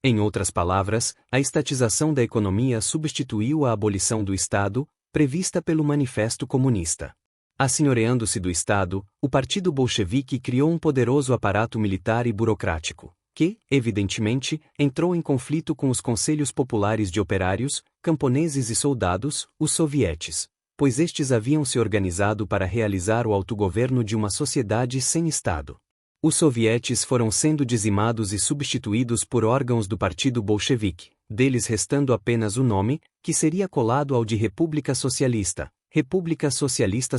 Em outras palavras, a estatização da economia substituiu a abolição do Estado, prevista pelo Manifesto Comunista. Assenhoreando-se do Estado, o Partido Bolchevique criou um poderoso aparato militar e burocrático, que, evidentemente, entrou em conflito com os conselhos populares de operários, camponeses e soldados, os sovietes, pois estes haviam se organizado para realizar o autogoverno de uma sociedade sem Estado. Os sovietes foram sendo dizimados e substituídos por órgãos do Partido Bolchevique, deles restando apenas o nome, que seria colado ao de República Socialista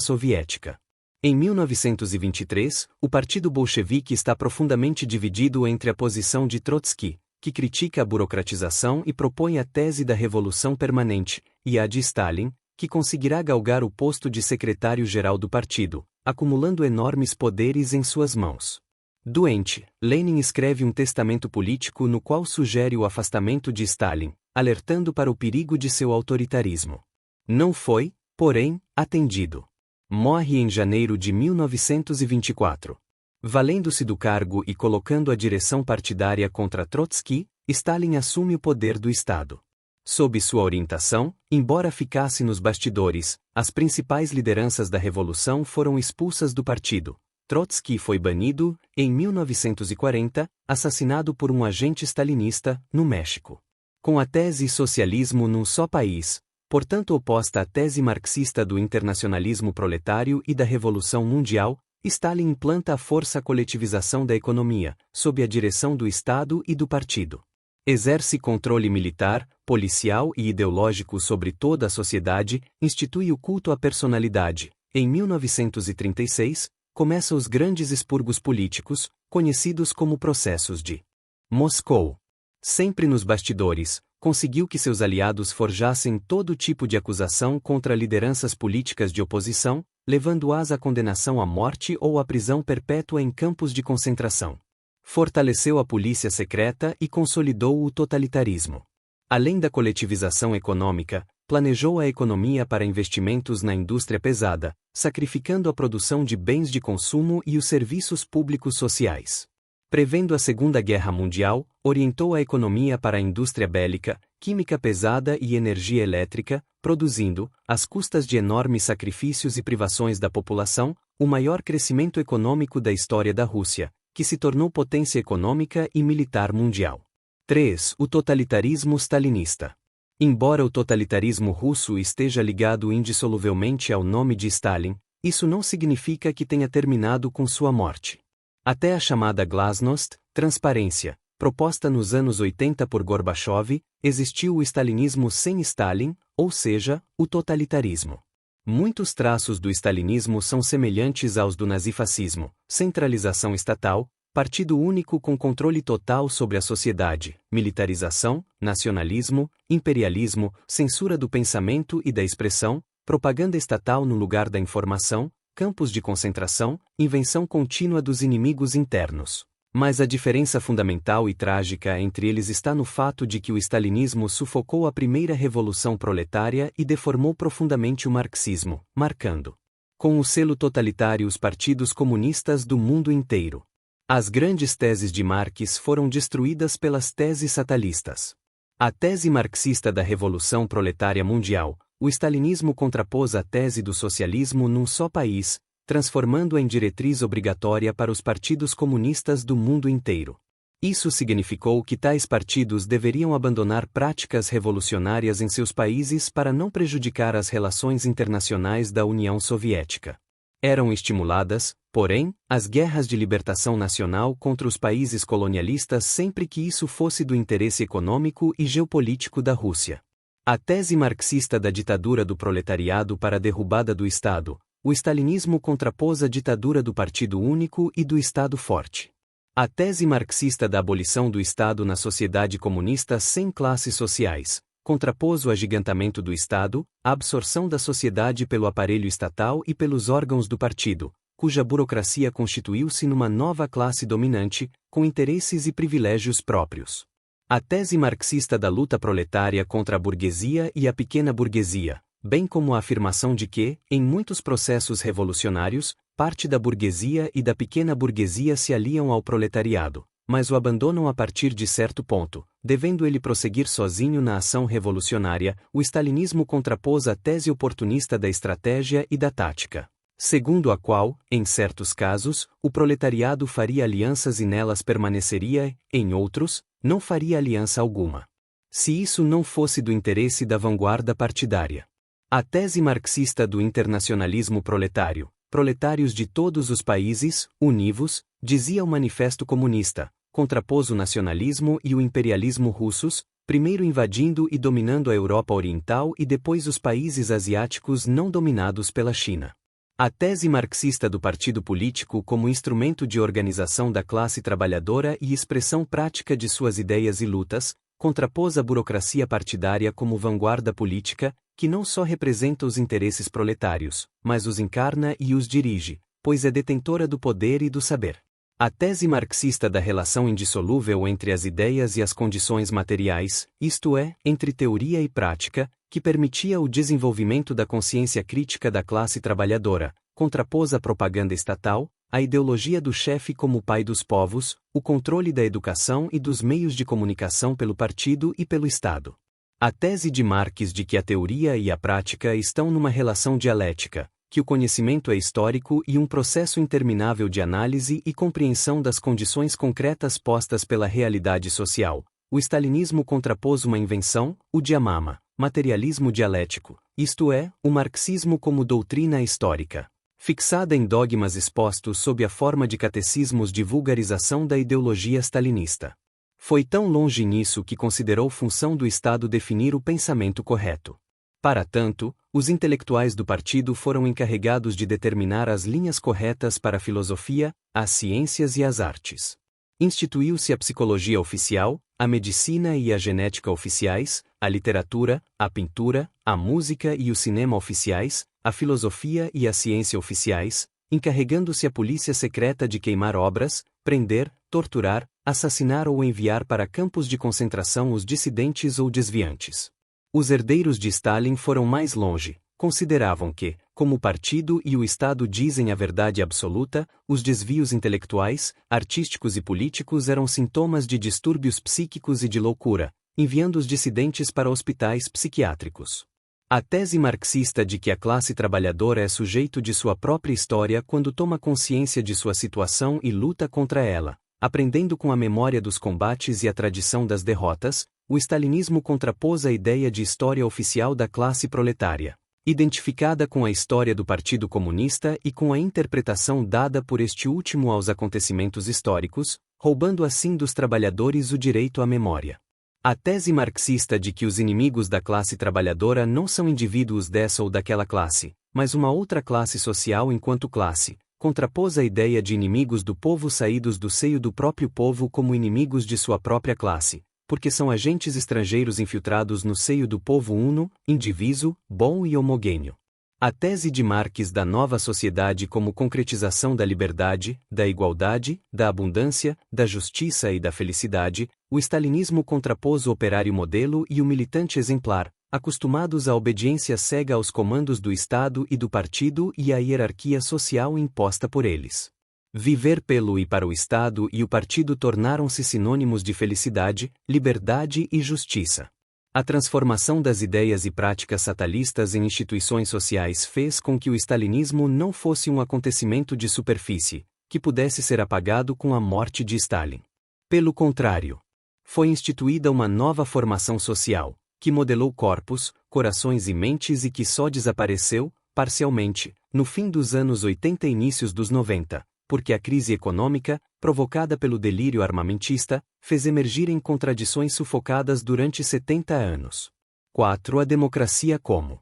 Soviética. Em 1923, o Partido Bolchevique está profundamente dividido entre a posição de Trotsky, que critica a burocratização e propõe a tese da revolução permanente, e a de Stalin, que conseguirá galgar o posto de secretário-geral do partido, acumulando enormes poderes em suas mãos. Doente, Lenin escreve um testamento político no qual sugere o afastamento de Stalin, alertando para o perigo de seu autoritarismo. Não foi, porém, atendido. Morre em janeiro de 1924. Valendo-se do cargo e colocando a direção partidária contra Trotsky, Stalin assume o poder do Estado. Sob sua orientação, embora ficasse nos bastidores, as principais lideranças da revolução foram expulsas do partido. Trotsky foi banido, em 1940, assassinado por um agente stalinista, no México. Com a tese socialismo num só país, portanto oposta à tese marxista do internacionalismo proletário e da Revolução Mundial, Stalin implanta a força coletivização da economia, sob a direção do Estado e do partido. Exerce controle militar, policial e ideológico sobre toda a sociedade, institui o culto à personalidade. Em 1936, começa os grandes expurgos políticos, conhecidos como processos de Moscou. Sempre nos bastidores, conseguiu que seus aliados forjassem todo tipo de acusação contra lideranças políticas de oposição, levando-as à condenação à morte ou à prisão perpétua em campos de concentração. Fortaleceu a polícia secreta e consolidou o totalitarismo. Além da coletivização econômica, planejou a economia para investimentos na indústria pesada, sacrificando a produção de bens de consumo e os serviços públicos sociais. Prevendo a Segunda Guerra Mundial, orientou a economia para a indústria bélica, química pesada e energia elétrica, produzindo, às custas de enormes sacrifícios e privações da população, o maior crescimento econômico da história da Rússia, que se tornou potência econômica e militar mundial. 3. O totalitarismo stalinista. Embora o totalitarismo russo esteja ligado indissoluvelmente ao nome de Stalin, isso não significa que tenha terminado com sua morte. Até a chamada glasnost, transparência, proposta nos anos 80 por Gorbachev, existiu o stalinismo sem Stalin, ou seja, o totalitarismo. Muitos traços do stalinismo são semelhantes aos do nazifascismo: centralização estatal, partido único com controle total sobre a sociedade, militarização, nacionalismo, imperialismo, censura do pensamento e da expressão, propaganda estatal no lugar da informação, campos de concentração, invenção contínua dos inimigos internos. Mas a diferença fundamental e trágica entre eles está no fato de que o stalinismo sufocou a primeira revolução proletária e deformou profundamente o marxismo, marcando com o selo totalitário os partidos comunistas do mundo inteiro. As grandes teses de Marx foram destruídas pelas teses fatalistas. A tese marxista da Revolução Proletária Mundial, o stalinismo contrapôs a tese do socialismo num só país, transformando-a em diretriz obrigatória para os partidos comunistas do mundo inteiro. Isso significou que tais partidos deveriam abandonar práticas revolucionárias em seus países para não prejudicar as relações internacionais da União Soviética. Eram estimuladas, porém, as guerras de libertação nacional contra os países colonialistas sempre que isso fosse do interesse econômico e geopolítico da Rússia. A tese marxista da ditadura do proletariado para a derrubada do Estado, o stalinismo contrapôs a ditadura do Partido Único e do Estado Forte. A tese marxista da abolição do Estado na sociedade comunista sem classes sociais contrapôs o agigantamento do Estado, a absorção da sociedade pelo aparelho estatal e pelos órgãos do partido, cuja burocracia constituiu-se numa nova classe dominante, com interesses e privilégios próprios. A tese marxista da luta proletária contra a burguesia e a pequena burguesia, bem como a afirmação de que, em muitos processos revolucionários, parte da burguesia e da pequena burguesia se aliam ao proletariado, mas o abandonam a partir de certo ponto, devendo ele prosseguir sozinho na ação revolucionária. O stalinismo contrapôs a tese oportunista da estratégia e da tática, segundo a qual, em certos casos, o proletariado faria alianças e nelas permaneceria, em outros, não faria aliança alguma. Se isso não fosse do interesse da vanguarda partidária. A tese marxista do internacionalismo proletário, proletários de todos os países, univos, dizia o Manifesto Comunista, contrapôs o nacionalismo e o imperialismo russos, primeiro invadindo e dominando a Europa Oriental e depois os países asiáticos não dominados pela China. A tese marxista do partido político como instrumento de organização da classe trabalhadora e expressão prática de suas ideias e lutas, contrapôs a burocracia partidária como vanguarda política, que não só representa os interesses proletários, mas os encarna e os dirige, pois é detentora do poder e do saber. A tese marxista da relação indissolúvel entre as ideias e as condições materiais, isto é, entre teoria e prática, que permitia o desenvolvimento da consciência crítica da classe trabalhadora, contrapôs a propaganda estatal, a ideologia do chefe como pai dos povos, o controle da educação e dos meios de comunicação pelo partido e pelo Estado. A tese de Marx de que a teoria e a prática estão numa relação dialética, que o conhecimento é histórico e um processo interminável de análise e compreensão das condições concretas postas pela realidade social. O stalinismo contrapôs uma invenção, o Dhamma, materialismo dialético, isto é, o marxismo como doutrina histórica, fixada em dogmas expostos sob a forma de catecismos de vulgarização da ideologia stalinista. Foi tão longe nisso que considerou função do Estado definir o pensamento correto. Para tanto, os intelectuais do partido foram encarregados de determinar as linhas corretas para a filosofia, as ciências e as artes. Instituiu-se a psicologia oficial, a medicina e a genética oficiais, a literatura, a pintura, a música e o cinema oficiais, a filosofia e a ciência oficiais, encarregando-se a polícia secreta de queimar obras, prender, torturar, assassinar ou enviar para campos de concentração os dissidentes ou desviantes. Os herdeiros de Stalin foram mais longe, consideravam que, como o partido e o Estado dizem a verdade absoluta, os desvios intelectuais, artísticos e políticos eram sintomas de distúrbios psíquicos e de loucura, enviando os dissidentes para hospitais psiquiátricos. A tese marxista de que a classe trabalhadora é sujeito de sua própria história quando toma consciência de sua situação e luta contra ela, aprendendo com a memória dos combates e a tradição das derrotas, o stalinismo contrapôs a ideia de história oficial da classe proletária, identificada com a história do Partido Comunista e com a interpretação dada por este último aos acontecimentos históricos, roubando assim dos trabalhadores o direito à memória. A tese marxista de que os inimigos da classe trabalhadora não são indivíduos dessa ou daquela classe, mas uma outra classe social enquanto classe, contrapôs a ideia de inimigos do povo saídos do seio do próprio povo como inimigos de sua própria classe, porque são agentes estrangeiros infiltrados no seio do povo uno, indiviso, bom e homogêneo. A tese de Marx da nova sociedade como concretização da liberdade, da igualdade, da abundância, da justiça e da felicidade, o stalinismo contrapôs o operário modelo e o militante exemplar, acostumados à obediência cega aos comandos do Estado e do partido e à hierarquia social imposta por eles. Viver pelo e para o Estado e o partido tornaram-se sinônimos de felicidade, liberdade e justiça. A transformação das ideias e práticas fatalistas em instituições sociais fez com que o stalinismo não fosse um acontecimento de superfície, que pudesse ser apagado com a morte de Stalin. Pelo contrário, foi instituída uma nova formação social, que modelou corpos, corações e mentes e que só desapareceu, parcialmente, no fim dos anos 80 e inícios dos 90. Porque a crise econômica, provocada pelo delírio armamentista, fez emergirem contradições sufocadas durante 70 anos. 4. A democracia como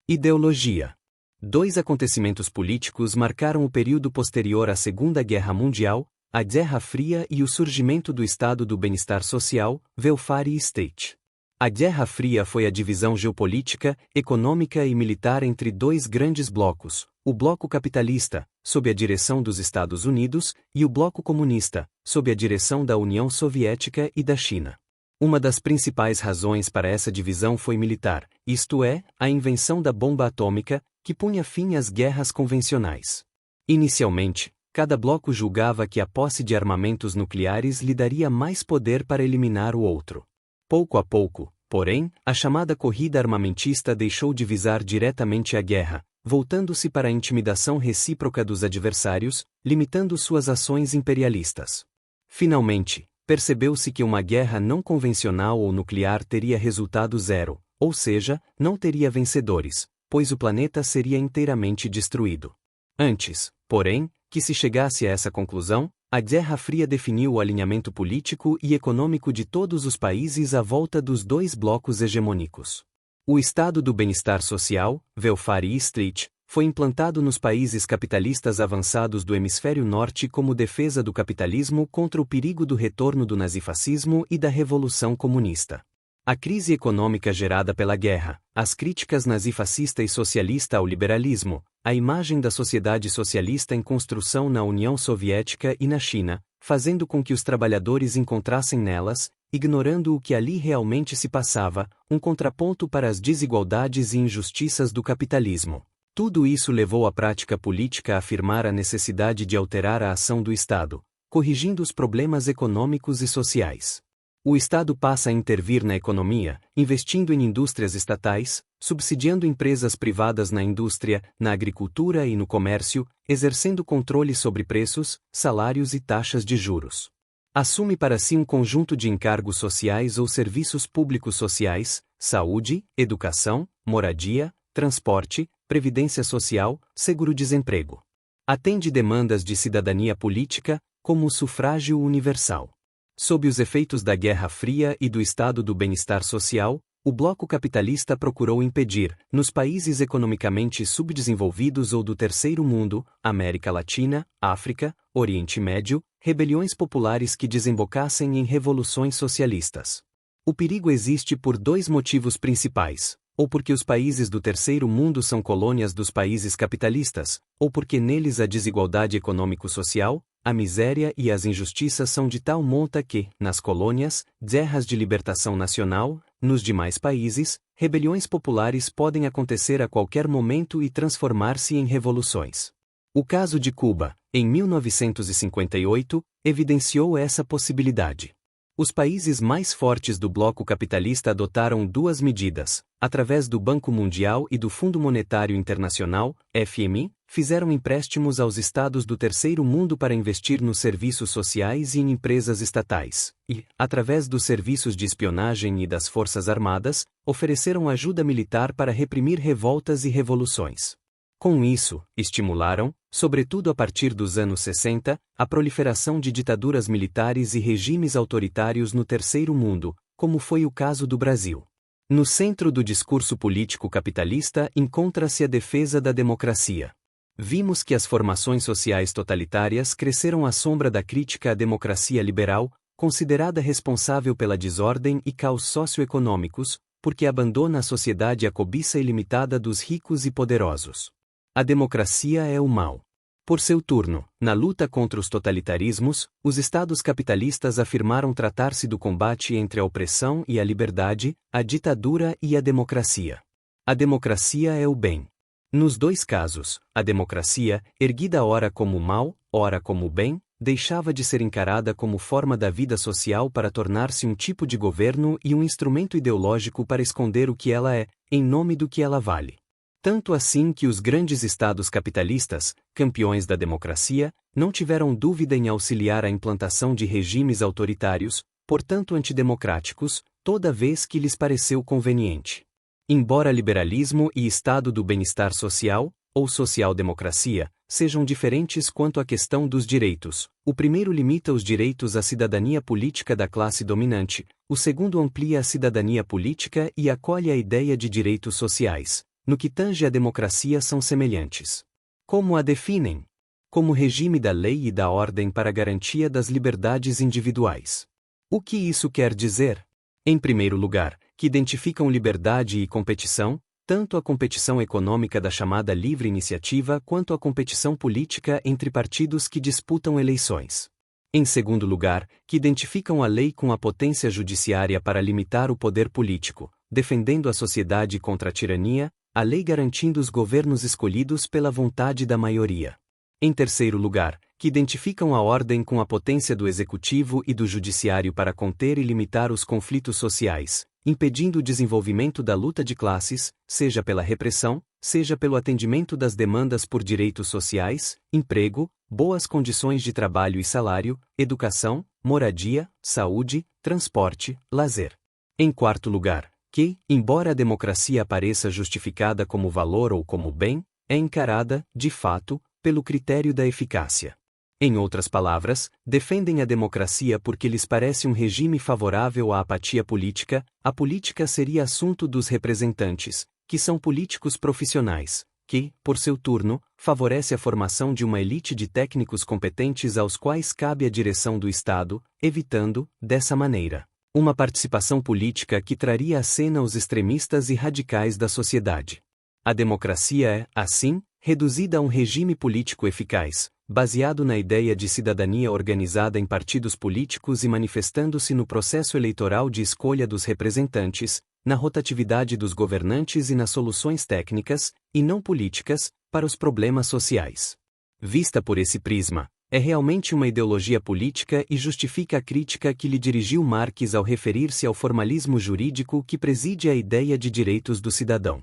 ideologia. Dois acontecimentos políticos marcaram o período posterior à Segunda Guerra Mundial, a Guerra Fria e o surgimento do Estado do Bem-Estar Social, Welfare State. A Guerra Fria foi a divisão geopolítica, econômica e militar entre dois grandes blocos, o bloco capitalista, sob a direção dos Estados Unidos, e o bloco comunista, sob a direção da União Soviética e da China. Uma das principais razões para essa divisão foi militar, isto é, a invenção da bomba atômica, que punha fim às guerras convencionais. Inicialmente, cada bloco julgava que a posse de armamentos nucleares lhe daria mais poder para eliminar o outro. Pouco a pouco, porém, a chamada corrida armamentista deixou de visar diretamente a guerra, voltando-se para a intimidação recíproca dos adversários, limitando suas ações imperialistas. Finalmente, percebeu-se que uma guerra não convencional ou nuclear teria resultado zero, ou seja, não teria vencedores, pois o planeta seria inteiramente destruído. Antes, porém, que se chegasse a essa conclusão, a Guerra Fria definiu o alinhamento político e econômico de todos os países à volta dos dois blocos hegemônicos. O Estado do Bem-Estar Social, Welfare State, foi implantado nos países capitalistas avançados do hemisfério norte como defesa do capitalismo contra o perigo do retorno do nazifascismo e da Revolução Comunista. A crise econômica gerada pela guerra, as críticas nazifascista e socialista ao liberalismo, a imagem da sociedade socialista em construção na União Soviética e na China, fazendo com que os trabalhadores encontrassem nelas, ignorando o que ali realmente se passava, um contraponto para as desigualdades e injustiças do capitalismo. Tudo isso levou a prática política a afirmar a necessidade de alterar a ação do Estado, corrigindo os problemas econômicos e sociais. O Estado passa a intervir na economia, investindo em indústrias estatais, subsidiando empresas privadas na indústria, na agricultura e no comércio, exercendo controle sobre preços, salários e taxas de juros. Assume para si um conjunto de encargos sociais ou serviços públicos sociais, saúde, educação, moradia, transporte, previdência social, seguro-desemprego. Atende demandas de cidadania política, como o sufrágio universal. Sob os efeitos da Guerra Fria e do Estado do Bem-Estar Social, o bloco capitalista procurou impedir, nos países economicamente subdesenvolvidos ou do Terceiro Mundo, América Latina, África, Oriente Médio, rebeliões populares que desembocassem em revoluções socialistas. O perigo existe por dois motivos principais: ou porque os países do Terceiro Mundo são colônias dos países capitalistas, ou porque neles a desigualdade econômico-social, a miséria e as injustiças são de tal monta que, nas colônias, guerras de libertação nacional, nos demais países, rebeliões populares podem acontecer a qualquer momento e transformar-se em revoluções. O caso de Cuba, em 1958, evidenciou essa possibilidade. Os países mais fortes do bloco capitalista adotaram duas medidas: através do Banco Mundial e do Fundo Monetário Internacional, FMI, fizeram empréstimos aos estados do Terceiro Mundo para investir nos serviços sociais e em empresas estatais, e, através dos serviços de espionagem e das Forças Armadas, ofereceram ajuda militar para reprimir revoltas e revoluções. Com isso, estimularam, sobretudo a partir dos anos 60, a proliferação de ditaduras militares e regimes autoritários no Terceiro Mundo, como foi o caso do Brasil. No centro do discurso político capitalista encontra-se a defesa da democracia. Vimos que as formações sociais totalitárias cresceram à sombra da crítica à democracia liberal, considerada responsável pela desordem e caos socioeconômicos, porque abandona à sociedade a cobiça ilimitada dos ricos e poderosos. A democracia é o mal. Por seu turno, na luta contra os totalitarismos, os estados capitalistas afirmaram tratar-se do combate entre a opressão e a liberdade, a ditadura e a democracia. A democracia é o bem. Nos dois casos, a democracia, erguida ora como mal, ora como bem, deixava de ser encarada como forma da vida social para tornar-se um tipo de governo e um instrumento ideológico para esconder o que ela é, em nome do que ela vale. Tanto assim que os grandes estados capitalistas, campeões da democracia, não tiveram dúvida em auxiliar a implantação de regimes autoritários, portanto antidemocráticos, toda vez que lhes pareceu conveniente. Embora liberalismo e estado do bem-estar social, ou social-democracia, sejam diferentes quanto à questão dos direitos, o primeiro limita os direitos à cidadania política da classe dominante, o segundo amplia a cidadania política e acolhe a ideia de direitos sociais. No que tange à democracia são semelhantes. Como a definem? como regime da lei e da ordem para a garantia das liberdades individuais. O que isso quer dizer? Em primeiro lugar, que identificam liberdade e competição, tanto a competição econômica da chamada livre iniciativa quanto a competição política entre partidos que disputam eleições. Em segundo lugar, que identificam a lei com a potência judiciária para limitar o poder político, defendendo a sociedade contra a tirania, a lei garantindo os governos escolhidos pela vontade da maioria. Em terceiro lugar, que identificam a ordem com a potência do executivo e do judiciário para conter e limitar os conflitos sociais, impedindo o desenvolvimento da luta de classes, seja pela repressão, seja pelo atendimento das demandas por direitos sociais, emprego, boas condições de trabalho e salário, educação, moradia, saúde, transporte, lazer. Em quarto lugar, que, embora a democracia pareça justificada como valor ou como bem, é encarada, de fato, pelo critério da eficácia. Em outras palavras, defendem a democracia porque lhes parece um regime favorável à apatia política. A política seria assunto dos representantes, que são políticos profissionais, que, por seu turno, favorece a formação de uma elite de técnicos competentes aos quais cabe a direção do Estado, evitando, dessa maneira, uma participação política que traria à cena os extremistas e radicais da sociedade. A democracia é, assim, reduzida a um regime político eficaz, baseado na ideia de cidadania organizada em partidos políticos e manifestando-se no processo eleitoral de escolha dos representantes, na rotatividade dos governantes e nas soluções técnicas, e não políticas, para os problemas sociais. Vista por esse prisma, é realmente uma ideologia política e justifica a crítica que lhe dirigiu Marx ao referir-se ao formalismo jurídico que preside a ideia de direitos do cidadão.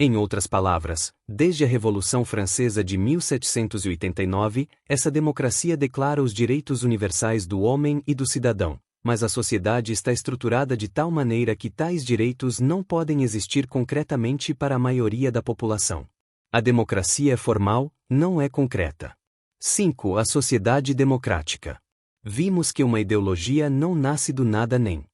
Em outras palavras, desde a Revolução Francesa de 1789, essa democracia declara os direitos universais do homem e do cidadão, mas a sociedade está estruturada de tal maneira que tais direitos não podem existir concretamente para a maioria da população. A democracia é formal, não é concreta. 5. A sociedade democrática. Vimos que uma ideologia não nasce do nada nem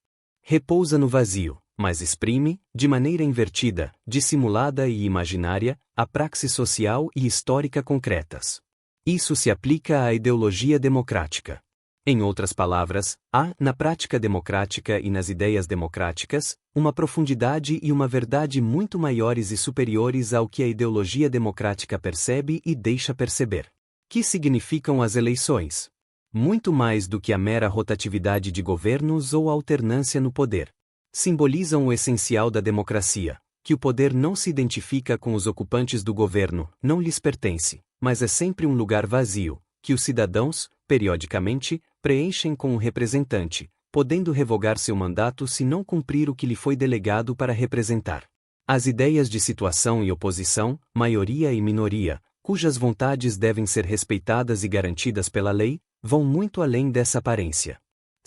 repousa no vazio, mas exprime, de maneira invertida, dissimulada e imaginária, a praxis social e histórica concretas. Isso se aplica à ideologia democrática. Em outras palavras, há, na prática democrática e nas ideias democráticas, uma profundidade e uma verdade muito maiores e superiores ao que a ideologia democrática percebe e deixa perceber. Que significam as eleições? Muito mais do que a mera rotatividade de governos ou alternância no poder. Simbolizam o essencial da democracia, que o poder não se identifica com os ocupantes do governo, não lhes pertence, mas é sempre um lugar vazio, que os cidadãos, periodicamente, preenchem com um representante, podendo revogar seu mandato se não cumprir o que lhe foi delegado para representar. As ideias de situação e oposição, maioria e minoria, cujas vontades devem ser respeitadas e garantidas pela lei, vão muito além dessa aparência.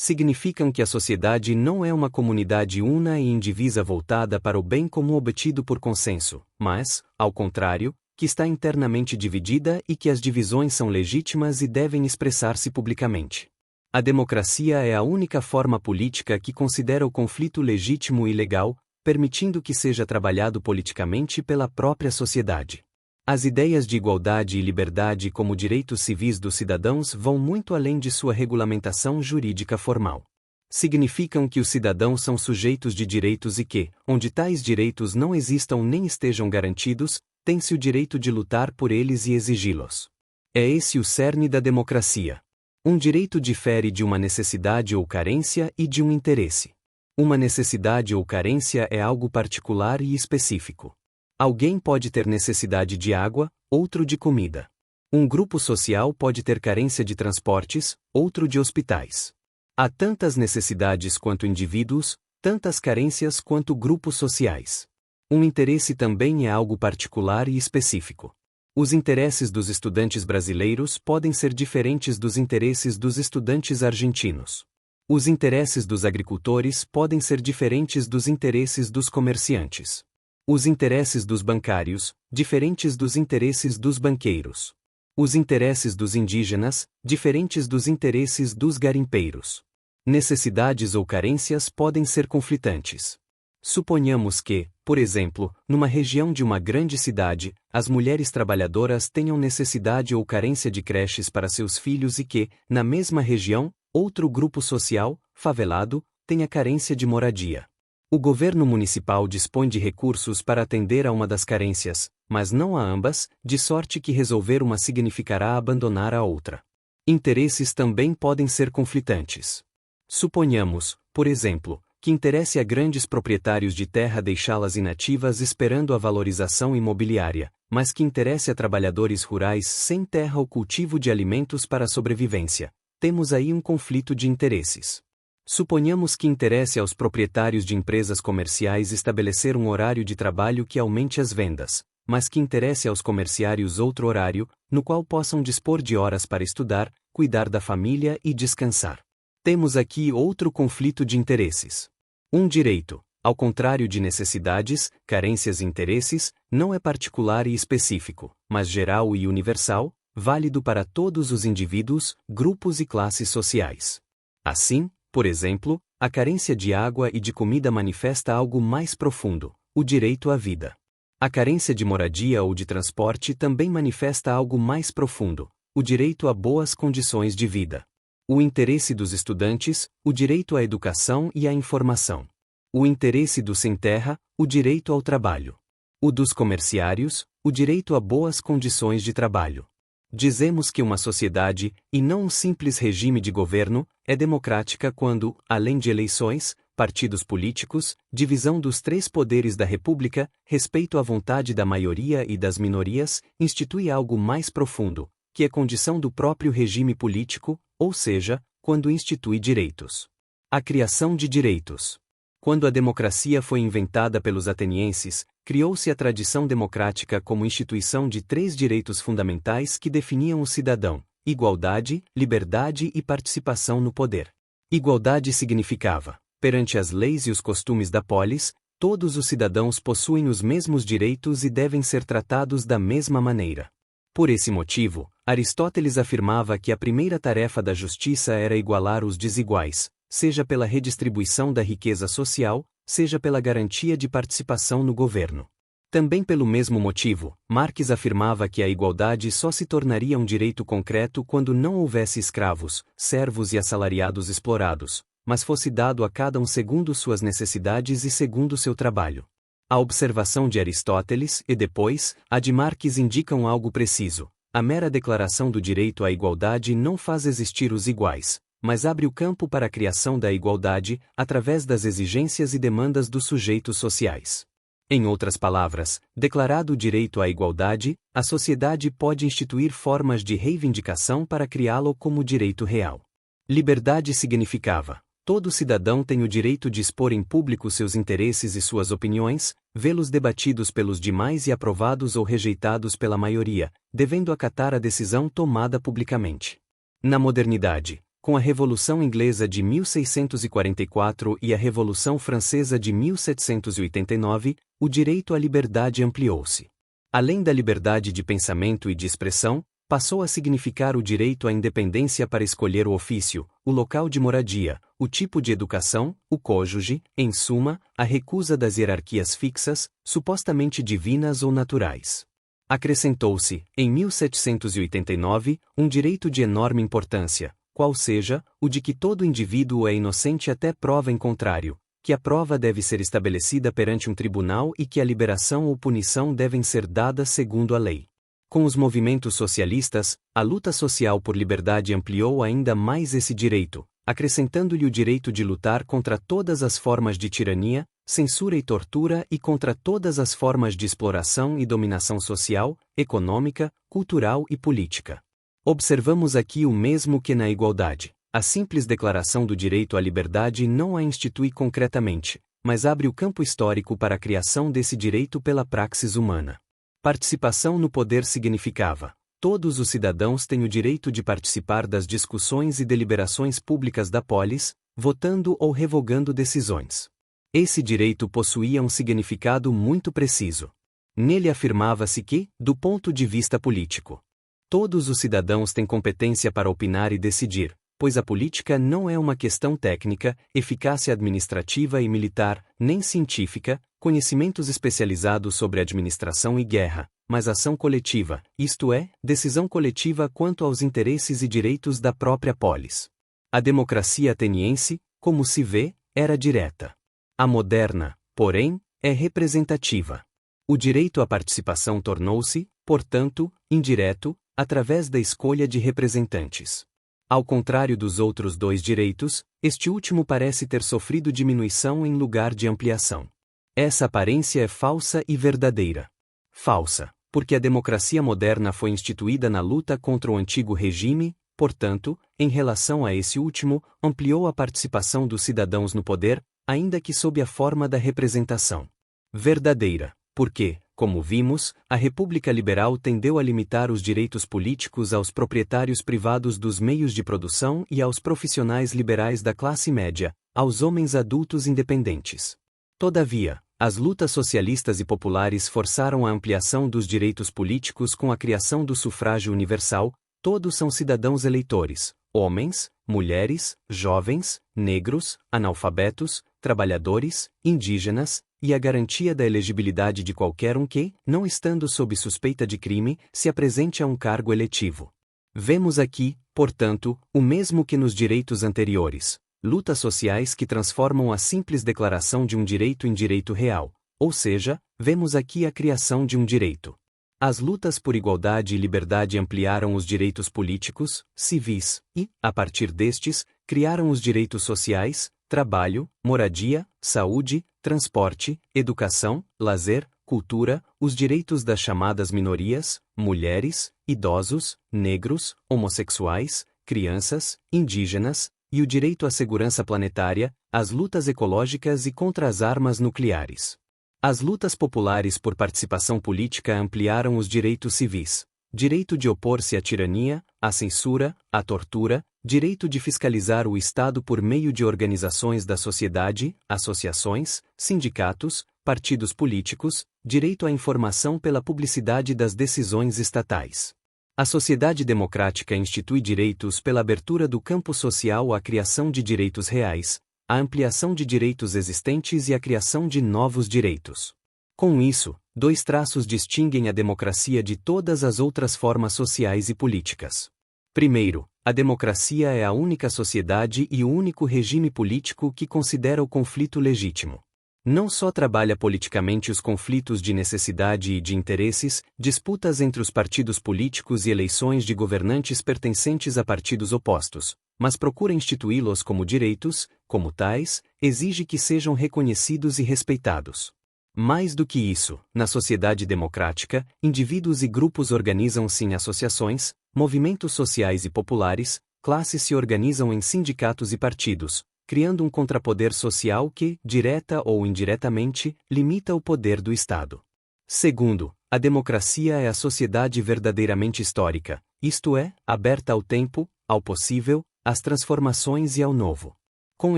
Significam que a sociedade não é uma comunidade una e indivisa voltada para o bem comum obtido por consenso, mas, ao contrário, que está internamente dividida e que as divisões são legítimas e devem expressar-se publicamente. A democracia é a única forma política que considera o conflito legítimo e legal, permitindo que seja trabalhado politicamente pela própria sociedade. As ideias de igualdade e liberdade como direitos civis dos cidadãos vão muito além de sua regulamentação jurídica formal. Significam que os cidadãos são sujeitos de direitos e que, onde tais direitos não existam nem estejam garantidos, tem-se o direito de lutar por eles e exigi-los. É esse o cerne da democracia. Um direito difere de uma necessidade ou carência e de um interesse. Uma necessidade ou carência é algo particular e específico. Alguém pode ter necessidade de água, outro de comida. Um grupo social pode ter carência de transportes, outro de hospitais. Há tantas necessidades quanto indivíduos, tantas carências quanto grupos sociais. Um interesse também é algo particular e específico. Os interesses dos estudantes brasileiros podem ser diferentes dos interesses dos estudantes argentinos. Os interesses dos agricultores podem ser diferentes dos interesses dos comerciantes. Os interesses dos bancários, diferentes dos interesses dos banqueiros. Os interesses dos indígenas, diferentes dos interesses dos garimpeiros. Necessidades ou carências podem ser conflitantes. Suponhamos que, por exemplo, numa região de uma grande cidade, as mulheres trabalhadoras tenham necessidade ou carência de creches para seus filhos e que, na mesma região, outro grupo social, favelado, tenha carência de moradia. O governo municipal dispõe de recursos para atender a uma das carências, mas não a ambas, de sorte que resolver uma significará abandonar a outra. Interesses também podem ser conflitantes. Suponhamos, por exemplo, que interesse a grandes proprietários de terra deixá-las inativas esperando a valorização imobiliária, mas que interesse a trabalhadores rurais sem terra o cultivo de alimentos para a sobrevivência. Temos aí um conflito de interesses. Suponhamos que interesse aos proprietários de empresas comerciais estabelecer um horário de trabalho que aumente as vendas, mas que interesse aos comerciários outro horário, no qual possam dispor de horas para estudar, cuidar da família e descansar. Temos aqui outro conflito de interesses. Um direito, ao contrário de necessidades, carências e interesses, não é particular e específico, mas geral e universal, válido para todos os indivíduos, grupos e classes sociais. Assim, por exemplo, a carência de água e de comida manifesta algo mais profundo, o direito à vida. A carência de moradia ou de transporte também manifesta algo mais profundo, o direito a boas condições de vida. O interesse dos estudantes, o direito à educação e à informação. O interesse do sem terra, o direito ao trabalho. O dos comerciários, o direito a boas condições de trabalho. Dizemos que uma sociedade, e não um simples regime de governo, é democrática quando, além de eleições, partidos políticos, divisão dos três poderes da República, respeito à vontade da maioria e das minorias, institui algo mais profundo, que é condição do próprio regime político, ou seja, quando institui direitos. A criação de direitos. Quando a democracia foi inventada pelos atenienses, criou-se a tradição democrática como instituição de três direitos fundamentais que definiam o cidadão: igualdade, liberdade e participação no poder. Igualdade significava, perante as leis e os costumes da polis, todos os cidadãos possuem os mesmos direitos e devem ser tratados da mesma maneira. Por esse motivo, Aristóteles afirmava que a primeira tarefa da justiça era igualar os desiguais, seja pela redistribuição da riqueza social, seja pela garantia de participação no governo. Também pelo mesmo motivo, Marx afirmava que a igualdade só se tornaria um direito concreto quando não houvesse escravos, servos e assalariados explorados, mas fosse dado a cada um segundo suas necessidades e segundo seu trabalho. A observação de Aristóteles, e depois, a de Marx indicam algo preciso. A mera declaração do direito à igualdade não faz existir os iguais, mas abre o campo para a criação da igualdade, através das exigências e demandas dos sujeitos sociais. Em outras palavras, declarado o direito à igualdade, a sociedade pode instituir formas de reivindicação para criá-lo como direito real. Liberdade significava: todo cidadão tem o direito de expor em público seus interesses e suas opiniões, vê-los debatidos pelos demais e aprovados ou rejeitados pela maioria, devendo acatar a decisão tomada publicamente. Na modernidade, com a Revolução Inglesa de 1644 e a Revolução Francesa de 1789, o direito à liberdade ampliou-se. Além da liberdade de pensamento e de expressão, passou a significar o direito à independência para escolher o ofício, o local de moradia, o tipo de educação, o cônjuge, em suma, a recusa das hierarquias fixas, supostamente divinas ou naturais. Acrescentou-se, em 1789, um direito de enorme importância, qual seja, o de que todo indivíduo é inocente até prova em contrário, que a prova deve ser estabelecida perante um tribunal e que a liberação ou punição devem ser dadas segundo a lei. Com os movimentos socialistas, a luta social por liberdade ampliou ainda mais esse direito, acrescentando-lhe o direito de lutar contra todas as formas de tirania, censura e tortura e contra todas as formas de exploração e dominação social, econômica, cultural e política. Observamos aqui o mesmo que na igualdade. A simples declaração do direito à liberdade não a institui concretamente, mas abre o campo histórico para a criação desse direito pela praxis humana. Participação no poder significava: todos os cidadãos têm o direito de participar das discussões e deliberações públicas da polis, votando ou revogando decisões. Esse direito possuía um significado muito preciso. Nele afirmava-se que, do ponto de vista político, todos os cidadãos têm competência para opinar e decidir, pois a política não é uma questão técnica, eficácia administrativa e militar, nem científica, conhecimentos especializados sobre administração e guerra, mas ação coletiva, isto é, decisão coletiva quanto aos interesses e direitos da própria polis. A democracia ateniense, como se vê, era direta. A moderna, porém, é representativa. O direito à participação tornou-se, portanto, indireto, através da escolha de representantes. Ao contrário dos outros dois direitos, este último parece ter sofrido diminuição em lugar de ampliação. Essa aparência é falsa e verdadeira. Falsa, porque a democracia moderna foi instituída na luta contra o antigo regime, portanto, em relação a esse último, ampliou a participação dos cidadãos no poder, ainda que sob a forma da representação. Verdadeira, porque, como vimos, a República Liberal tendeu a limitar os direitos políticos aos proprietários privados dos meios de produção e aos profissionais liberais da classe média, aos homens adultos independentes. Todavia, as lutas socialistas e populares forçaram a ampliação dos direitos políticos com a criação do sufrágio universal. Todos são cidadãos eleitores, homens, mulheres, jovens, negros, analfabetos, trabalhadores, indígenas, e a garantia da elegibilidade de qualquer um que, não estando sob suspeita de crime, se apresente a um cargo eletivo. Vemos aqui, portanto, o mesmo que nos direitos anteriores, lutas sociais que transformam a simples declaração de um direito em direito real, ou seja, vemos aqui a criação de um direito. As lutas por igualdade e liberdade ampliaram os direitos políticos, civis, e, a partir destes, criaram os direitos sociais, trabalho, moradia, saúde, transporte, educação, lazer, cultura, os direitos das chamadas minorias, mulheres, idosos, negros, homossexuais, crianças, indígenas, e o direito à segurança planetária, as lutas ecológicas e contra as armas nucleares. As lutas populares por participação política ampliaram os direitos civis. Direito de opor-se à tirania, à censura, à tortura, direito de fiscalizar o Estado por meio de organizações da sociedade, associações, sindicatos, partidos políticos, direito à informação pela publicidade das decisões estatais. A sociedade democrática institui direitos pela abertura do campo social à criação de direitos reais, a ampliação de direitos existentes e a criação de novos direitos. Com isso, dois traços distinguem a democracia de todas as outras formas sociais e políticas. Primeiro, a democracia é a única sociedade e o único regime político que considera o conflito legítimo. Não só trabalha politicamente os conflitos de necessidade e de interesses, disputas entre os partidos políticos e eleições de governantes pertencentes a partidos opostos, mas procura instituí-los como direitos, como tais, exige que sejam reconhecidos e respeitados. Mais do que isso, na sociedade democrática, indivíduos e grupos organizam-se em associações, movimentos sociais e populares, classes se organizam em sindicatos e partidos, criando um contrapoder social que, direta ou indiretamente, limita o poder do Estado. Segundo, a democracia é a sociedade verdadeiramente histórica, isto é, aberta ao tempo, ao possível, às transformações e ao novo. Com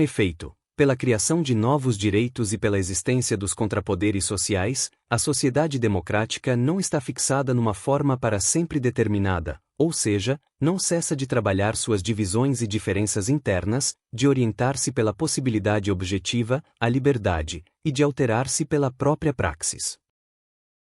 efeito, pela criação de novos direitos e pela existência dos contrapoderes sociais, a sociedade democrática não está fixada numa forma para sempre determinada, ou seja, não cessa de trabalhar suas divisões e diferenças internas, de orientar-se pela possibilidade objetiva, a liberdade, e de alterar-se pela própria praxis.